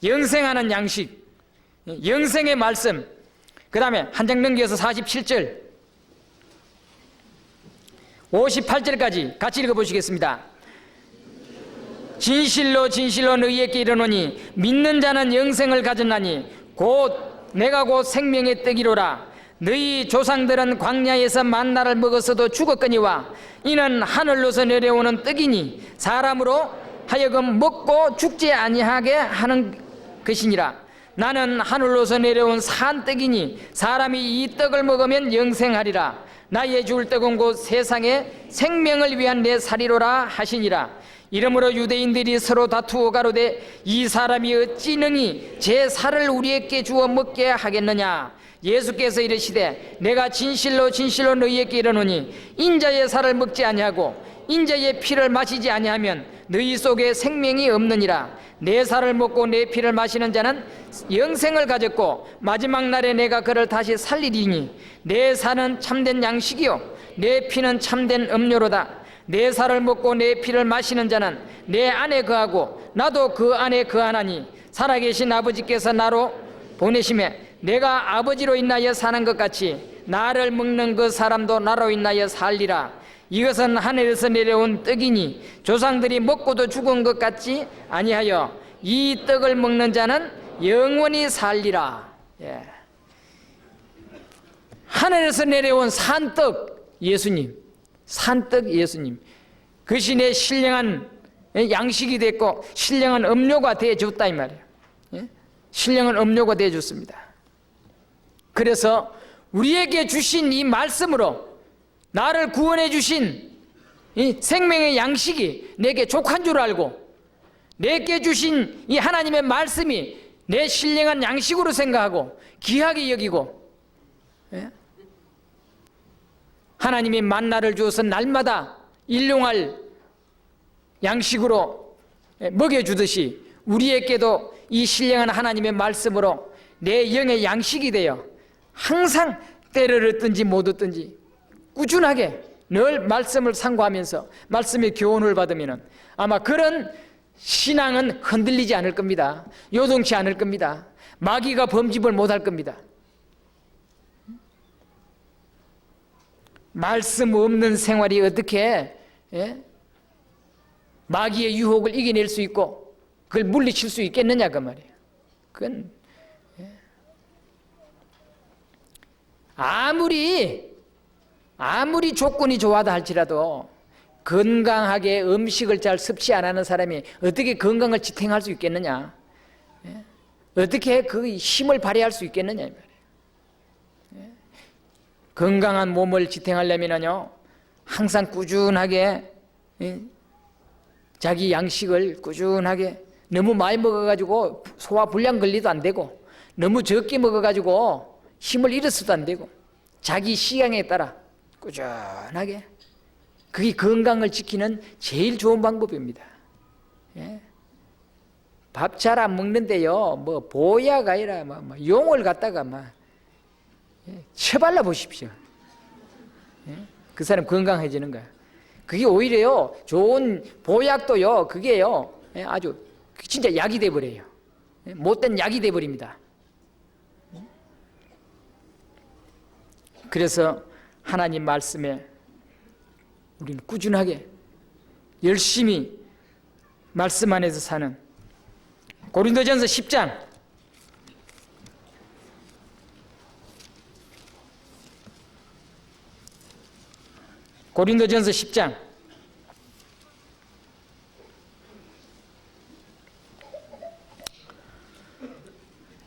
영생하는 양식, 영생의 말씀. 그 다음에 한 장 넘겨서 47절 58절까지 같이 읽어보시겠습니다. 진실로 진실로 너희에게 이르노니 믿는 자는 영생을 가졌나니 내가 곧 생명의 떡이로라. 너희 조상들은 광야에서 만나를 먹었어도 죽었거니와 이는 하늘로서 내려오는 떡이니 사람으로 하여금 먹고 죽지 아니하게 하는 것이니라. 나는 하늘로서 내려온 산 떡이니 사람이 이 떡을 먹으면 영생하리라. 나의 줄 떡은 곧 세상의 생명을 위한 내 살이로라 하시니라. 이러므로 유대인들이 서로 다투어 가로되 이 사람이 어찌 능히 제 살을 우리에게 주어 먹게 하겠느냐. 예수께서 이르시되 내가 진실로 진실로 너희에게 이르노니 인자의 살을 먹지 아니하고 인자의 피를 마시지 아니하면 너희 속에 생명이 없느니라. 내 살을 먹고 내 피를 마시는 자는 영생을 가졌고 마지막 날에 내가 그를 다시 살리리니 내 살은 참된 양식이요 내 피는 참된 음료로다. 내 살을 먹고 내 피를 마시는 자는 내 안에 거하고 나도 그 안에 거하나니 살아계신 아버지께서 나로 보내심에 내가 아버지로 인하여 사는 것 같이 나를 먹는 그 사람도 나로 인하여 살리라. 이것은 하늘에서 내려온 떡이니 조상들이 먹고도 죽은 것 같지 아니하여 이 떡을 먹는 자는 영원히 살리라. 예. 하늘에서 내려온 산떡 예수님, 산떡 예수님, 그것이 내 신령한 양식이 됐고 신령한 음료가 되어줬다 이 말이에요. 예? 신령한 음료가 되어줬습니다. 그래서 우리에게 주신 이 말씀으로 나를 구원해 주신 이 생명의 양식이 내게 족한 줄 알고 내게 주신 이 하나님의 말씀이 내 신령한 양식으로 생각하고 귀하게 여기고 예? 하나님이 만나를 주어서 날마다 일용할 양식으로 먹여주듯이 우리에게도 이 신령한 하나님의 말씀으로 내 영의 양식이 되어 항상 때를 얻든지 못 얻든지 꾸준하게 늘 말씀을 상고하면서 말씀의 교훈을 받으면 아마 그런 신앙은 흔들리지 않을 겁니다. 요동치 않을 겁니다. 마귀가 범집을 못할 겁니다. 말씀 없는 생활이 어떻게 마귀의 유혹을 이겨낼 수 있고 그걸 물리칠 수 있겠느냐 그 말이에요. 그건 아무리 조건이 좋아다 할지라도 건강하게 음식을 잘 섭취 안 하는 사람이 어떻게 건강을 지탱할 수 있겠느냐, 어떻게 그 힘을 발휘할 수 있겠느냐 이 말이에요. 건강한 몸을 지탱하려면요 항상 꾸준하게 자기 양식을 꾸준하게 너무 많이 먹어가지고 소화 불량 걸리도 안 되고 너무 적게 먹어가지고 힘을 잃어서도 안 되고 자기 식양에 따라 꾸준하게 그게 건강을 지키는 제일 좋은 방법입니다. 밥 잘 안 먹는데요 뭐 보약 아니라 뭐 용을 갖다가 막 쳐발라 보십시오. 그 사람 건강해지는 거야. 그게 오히려요 좋은 보약도요 그게요 아주 진짜 약이 돼버려요. 못된 약이 돼버립니다. 그래서 하나님 말씀에 우리는 꾸준하게 열심히 말씀 안에서 사는 고린도전서 10장 고린도전서 10장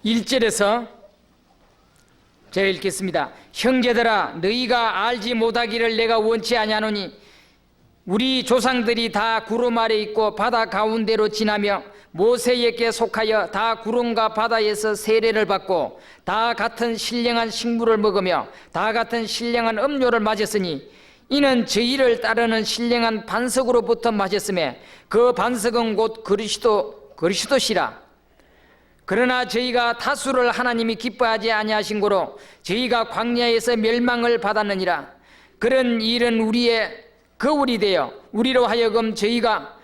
1절에서 제가 읽겠습니다. 형제들아 너희가 알지 못하기를 내가 원치 아니하노니 우리 조상들이 다 구름 아래 있고 바다 가운데로 지나며 모세에게 속하여 다 구름과 바다에서 세례를 받고 다 같은 신령한 식물을 먹으며 다 같은 신령한 음료를 마셨으니 이는 저희를 따르는 신령한 반석으로부터 마셨음에 그 반석은 곧 그리스도시라. 그러나 저희가 다수를 하나님이 기뻐하지 아니하신 고로 저희가 광야에서 멸망을 받았느니라. 그런 일은 우리의 거울이 되어 우리로 하여금 저희가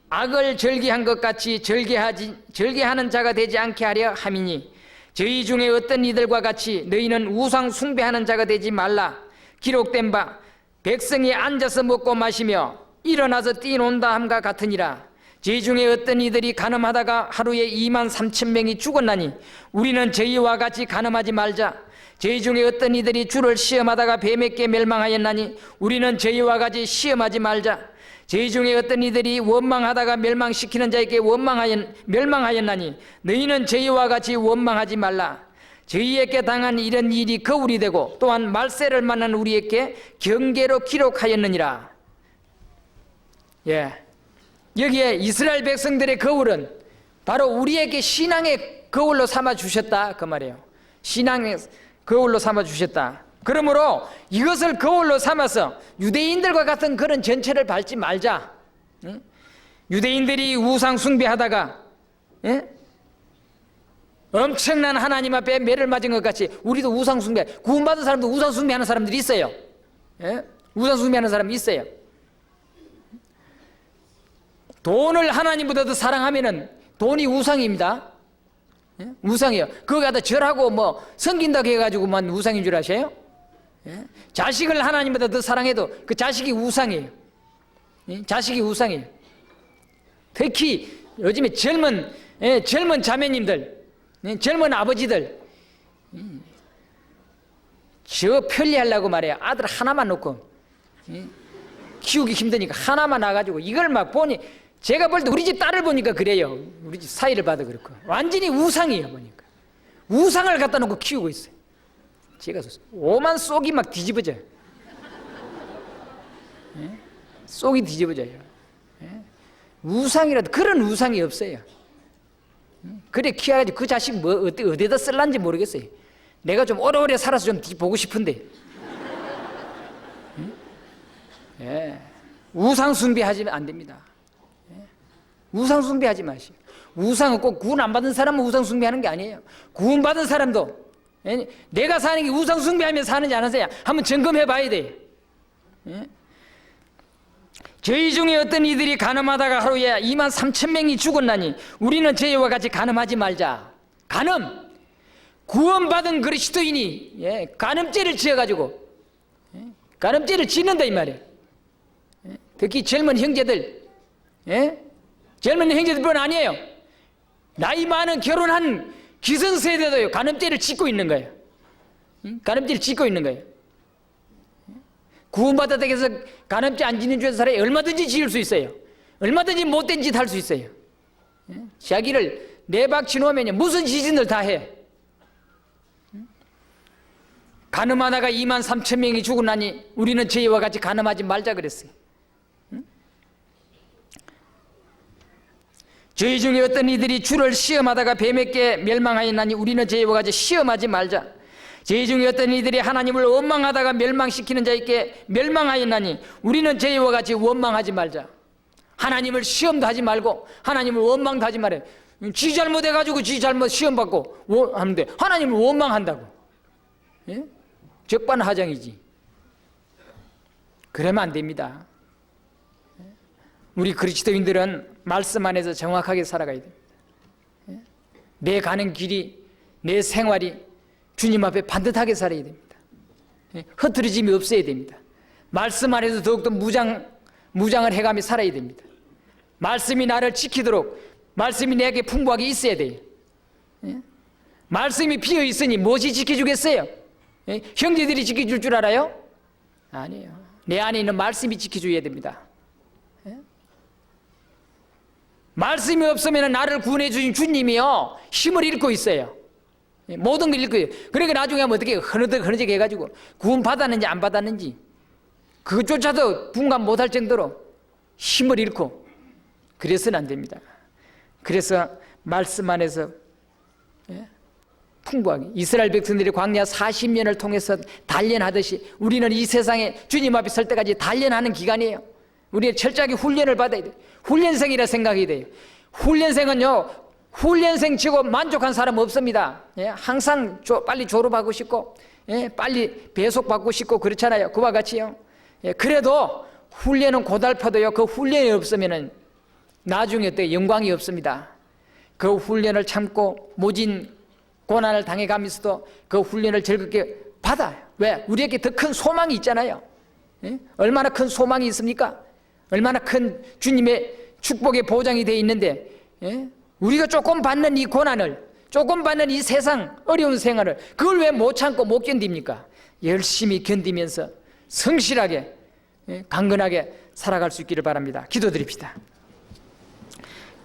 악을 절개한 것 같이 절개하는 자가 되지 않게 하려 함이니 저희 중에 어떤 이들과 같이 너희는 우상 숭배하는 자가 되지 말라. 기록된 바 백성이 앉아서 먹고 마시며 일어나서 뛰논다 함과 같으니라. 저희 중에 어떤 이들이 간음하다가 하루에 2만 3천 명이 죽었나니 우리는 저희와 같이 간음하지 말자. 저희 중에 어떤 이들이 주를 시험하다가 뱀에게 멸망하였나니 우리는 저희와 같이 시험하지 말자. 저희 중에 어떤 이들이 원망하다가 멸망시키는 자에게 멸망하였나니 너희는 저희와 같이 원망하지 말라. 저희에게 당한 이런 일이 거울이 되고 또한 말세를 만난 우리에게 경계로 기록하였느니라. 여기에 이스라엘 백성들의 거울은 바로 우리에게 신앙의 거울로 삼아 주셨다 그 말이에요. 신앙의 거울로 삼아 주셨다. 그러므로 이것을 거울로 삼아서 유대인들과 같은 그런 전체를 밟지 말자. 유대인들이 우상 숭배하다가 엄청난 하나님 앞에 매를 맞은 것 같이 우리도 우상 숭배, 구원받은 사람도 우상 숭배하는 사람들이 있어요. 우상 숭배하는 사람이 있어요. 돈을 하나님보다 더 사랑하면은 돈이 우상입니다. 우상이에요. 그거 갖다 절하고 뭐 섬긴다고 해가지고만 우상인 줄 아세요? 자식을 하나님보다 더 사랑해도 그 자식이 우상이에요. 자식이 우상이에요. 특히 요즘에 젊은 자매님들, 젊은 아버지들 저 편리하려고 말해요. 아들 하나만 놓고 키우기 힘드니까 하나만 놔가지고 이걸 막 보니 제가 볼 때 우리 집 딸을 보니까 그래요. 우리 집 사이를 봐도 그렇고 완전히 우상이에요. 보니까 우상을 갖다 놓고 키우고 있어요. 제가 오만 쏙이 막 뒤집어져요. 쏙이 뒤집어져요. 우상이라도 그런 우상이 없어요. 그래 키워가지고 그 자식 뭐 어디다 쓸란지 모르겠어요. 내가 좀 오래오래 살아서 좀 보고 싶은데. 우상 숭배하지 안 됩니다. 우상 숭배하지 마시오. 우상은 꼭 구원 안 받은 사람은 우상 숭배하는 게 아니에요. 구원 받은 사람도 내가 사는 게 우상 숭배하며 사는지 안 하세요? 한번 점검해 봐야 돼요. 저희 중에 어떤 이들이 간음하다가 하루에 2만 3천 명이 죽었나니 우리는 저희와 같이 간음하지 말자. 간음, 구원받은 그리스도인이 간음죄를 지어가지고 간음죄를 짓는다 이 말이에요. 특히 젊은 형제들, 젊은 형제들뿐 아니에요. 나이 많은 결혼한 기성세대도요 간음죄를 짓고 있는 거예요. 간음죄를 짓고 있는 거예요. 구원받았다고 해서 간음죄 안 짓는 줄 사람이 얼마든지 지을 수 있어요. 얼마든지 못된 짓 할 수 있어요. 자기를 내박치 놓으면 무슨 짓을 다 해. 간음하다가 2만 3천 명이 죽었나니 우리는 저희와 같이 간음하지 말자 그랬어요. 저희 중에 어떤 이들이 주를 시험하다가 뱀에게 멸망하였나니 우리는 저희와 같이 시험하지 말자. 저희 중에 어떤 이들이 하나님을 원망하다가 멸망시키는 자에게 멸망하였나니 우리는 저희와 같이 원망하지 말자. 하나님을 시험도 하지 말고 하나님을 원망도 하지 말아요. 지 잘못해가지고 지 잘못 시험받고 하는데 하나님을 원망한다고. 적반하장이지. 그러면 안 됩니다. 우리 그리스도인들은 말씀 안에서 정확하게 살아가야 됩니다. 내 가는 길이, 내 생활이 주님 앞에 반듯하게 살아야 됩니다. 흐트러짐이 없어야 됩니다. 말씀 안에서 더욱더 무장을 해가며 살아야 됩니다. 말씀이 나를 지키도록 말씀이 내게 풍부하게 있어야 돼요. 말씀이 비어 있으니 무엇이 지켜주겠어요? 형제들이 지켜줄 줄 알아요? 아니에요. 내 안에 있는 말씀이 지켜줘야 됩니다. 말씀이 없으면 나를 구원해 주신 주님이요 힘을 잃고 있어요. 모든 걸 잃고요. 그러니까 나중에 하면 어떻게 흐느적 해가지고 구원 받았는지 안 받았는지 그것조차도 분간 못할 정도로 힘을 잃고 그래서는 안 됩니다. 그래서 말씀 안에서 풍부하게 이스라엘 백성들이 광야 40년을 통해서 단련하듯이 우리는 이 세상에 주님 앞에 설 때까지 단련하는 기간이에요. 우리는 철저하게 훈련을 받아야 돼요. 훈련생이라 생각이 돼요. 훈련생은요, 훈련생 치고 만족한 사람 없습니다. 항상 빨리 졸업하고 싶고 빨리 배속받고 싶고 그렇잖아요. 그와 같이요. 그래도 훈련은 고달파도요, 그 훈련이 없으면 나중에 또 영광이 없습니다. 그 훈련을 참고 모진 고난을 당해가면서도 그 훈련을 즐겁게 받아요. 왜? 우리에게 더 큰 소망이 있잖아요. 얼마나 큰 소망이 있습니까? 얼마나 큰 주님의 축복의 보장이 되어 있는데 우리가 조금 받는 이 고난을, 조금 받는 이 세상 어려운 생활을 그걸 왜 못 참고 못 견딥니까? 열심히 견디면서 성실하게 강건하게 살아갈 수 있기를 바랍니다. 기도드립시다.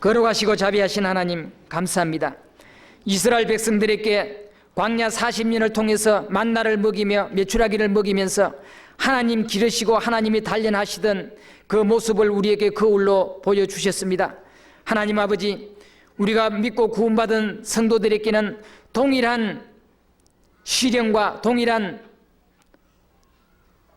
걸어가시고 자비하신 하나님 감사합니다. 이스라엘 백성들에게 광야 40년을 통해서 만나를 먹이며 메추라기를 먹이면서 하나님 기르시고 하나님이 단련하시던 그 모습을 우리에게 거울로 보여주셨습니다. 하나님 아버지, 우리가 믿고 구원받은 성도들에게는 동일한 시련과 동일한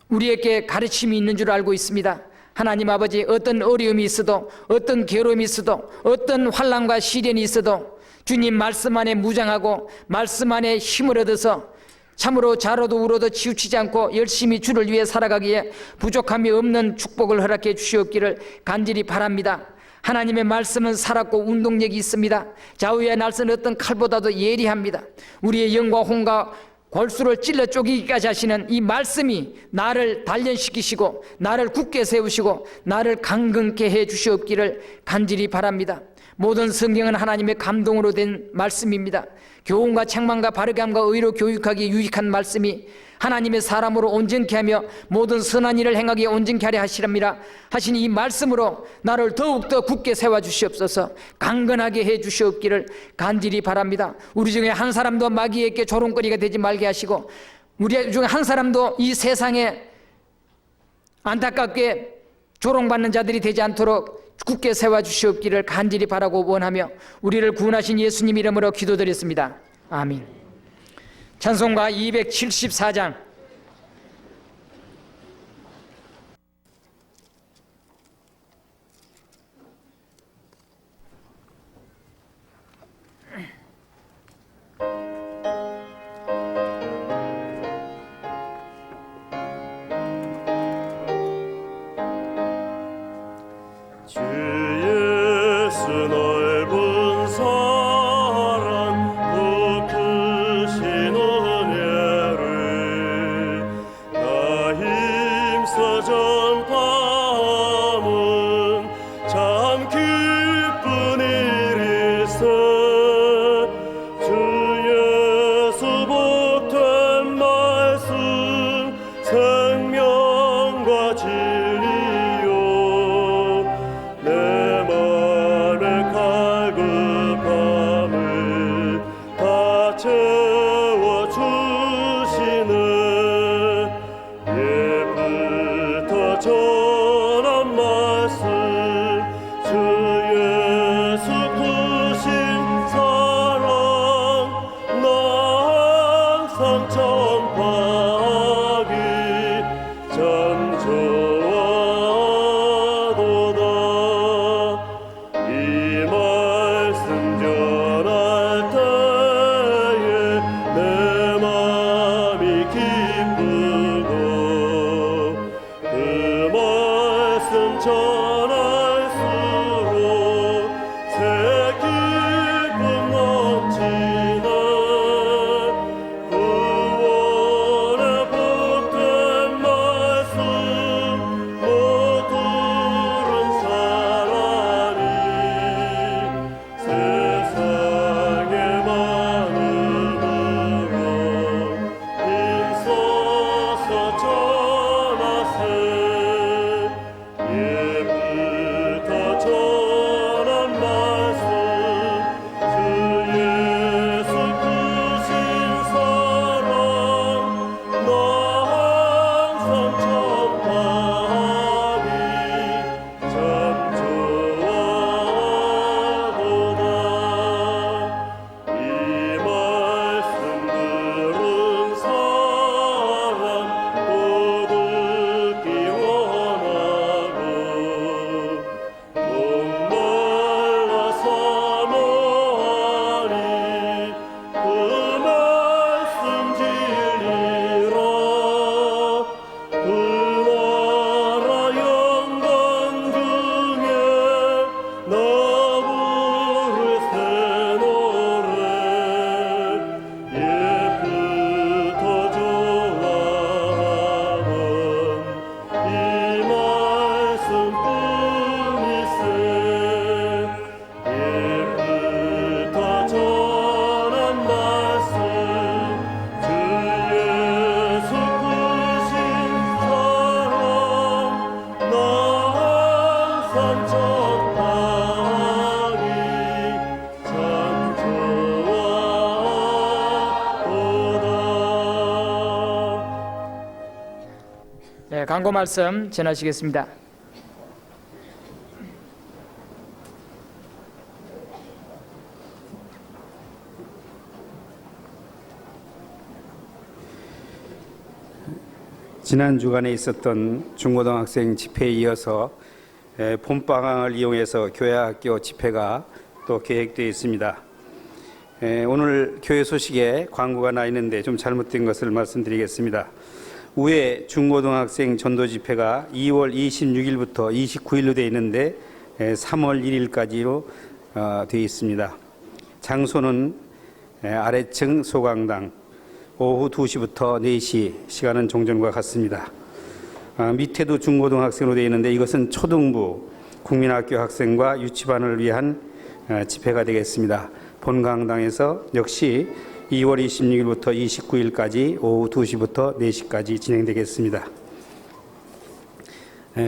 우리에게 가르침이 있는 줄 알고 있습니다. 하나님 아버지, 어떤 어려움이 있어도, 어떤 괴로움이 있어도, 어떤 환난과 시련이 있어도 주님 말씀 안에 무장하고 말씀 안에 힘을 얻어서 참으로 자로도 우로도 치우치지 않고 열심히 주를 위해 살아가기에 부족함이 없는 축복을 허락해 주시옵기를 간절히 바랍니다. 하나님의 말씀은 살았고 운동력이 있습니다. 좌우의 날선 어떤 칼보다도 예리합니다. 우리의 영과 혼과 골수를 찔러 쪼개기까지 하시는 이 말씀이 나를 단련시키시고 나를 굳게 세우시고 나를 강건케 해 주시옵기를 간절히 바랍니다. 모든 성경은 하나님의 감동으로 된 말씀입니다. 교훈과 책망과 바르게 함과 의로 교육하기에 유익한 말씀이 하나님의 사람으로 온전케 하며 모든 선한 일을 행하기에 온전케 하려 하시랍니다. 하신 이 말씀으로 나를 더욱더 굳게 세워 주시옵소서. 강건하게 해 주시옵기를 간절히 바랍니다. 우리 중에 한 사람도 마귀에게 조롱거리가 되지 말게 하시고 우리 중에 한 사람도 이 세상에 안타깝게 조롱받는 자들이 되지 않도록 굳게 세워 주시옵기를 간절히 바라고 원하며 우리를 구원하신 예수님 이름으로 기도드렸습니다. 아멘. 찬송가 274장. Yeah. 광고 말씀 전하시겠습니다. 지난 주간에 있었던 중고등학생 집회에 이어서 봄방학을 이용해서 교회학교 집회가 또 계획되어 있습니다. 오늘 교회 소식에 광고가 나 있는데 좀 잘못된 것을 말씀드리겠습니다. 우회 중고등학생 전도 집회가 2월 26일부터 29일로 되어 있는데 3월 1일까지로 되어 있습니다. 장소는 아래층 소강당, 오후 2시부터 4시, 시간은 종전과 같습니다. 밑에도 중고등학생으로 되어 있는데 이것은 초등부 국민학교 학생과 유치반을 위한 집회가 되겠습니다. 본강당에서 역시 2월 26일부터 29일까지 오후 2시부터 4시까지 진행되겠습니다.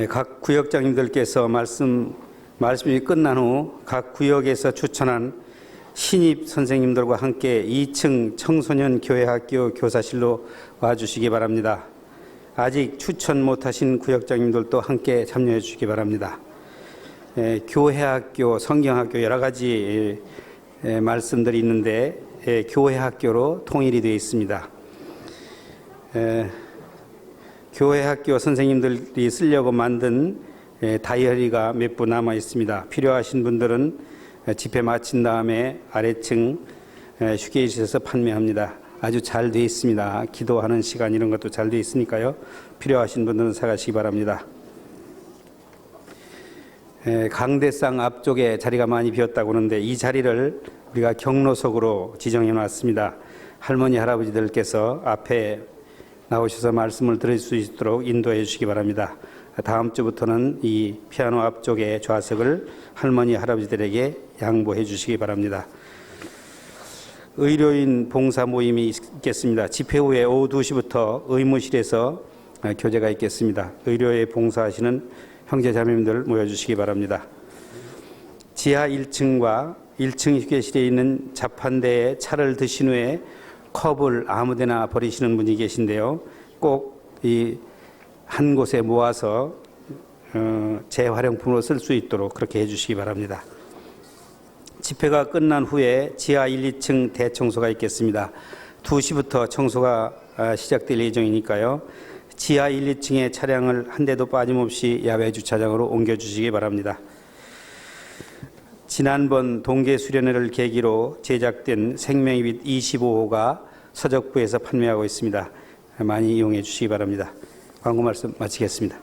각 구역장님들께서 말씀이 끝난 후 각 구역에서 추천한 신입 선생님들과 함께 2층 청소년 교회학교 교사실로 와주시기 바랍니다. 아직 추천 못하신 구역장님들도 함께 참여해 주시기 바랍니다. 교회학교, 성경학교 여러 가지 말씀들이 있는데 교회학교로 통일이 되어 있습니다. 교회학교 선생님들이 쓰려고 만든 다이어리가 몇 부 남아 있습니다. 필요하신 분들은 집회 마친 다음에 아래층 휴게실에서 판매합니다. 아주 잘 되어 있습니다. 기도하는 시간 이런 것도 잘 되어 있으니까요. 필요하신 분들은 사가시기 바랍니다. 강대상 앞쪽에 자리가 많이 비었다고 하는데 이 자리를 우리가 경로석으로 지정해 놨습니다. 할머니 할아버지들께서 앞에 나오셔서 말씀을 들을 수 있도록 인도해 주시기 바랍니다. 다음 주부터는 이 피아노 앞쪽의 좌석을 할머니 할아버지들에게 양보해 주시기 바랍니다. 의료인 봉사 모임이 있겠습니다. 집회 후에 오후 2시부터 의무실에서 교제가 있겠습니다. 의료에 봉사하시는 형제자매님들 모여주시기 바랍니다. 지하 1층과 1층 휴게실에 있는 자판대에 차를 드신 후에 컵을 아무데나 버리시는 분이 계신데요. 꼭 이 한 곳에 모아서 재활용품으로 쓸 수 있도록 그렇게 해주시기 바랍니다. 집회가 끝난 후에 지하 1, 2층 대청소가 있겠습니다. 2시부터 청소가 시작될 예정이니까요. 지하 1, 2층의 차량을 한 대도 빠짐없이 야외 주차장으로 옮겨주시기 바랍니다. 지난번 동계 수련회를 계기로 제작된 생명의빛 25호가 서적부에서 판매하고 있습니다. 많이 이용해 주시기 바랍니다. 광고 말씀 마치겠습니다.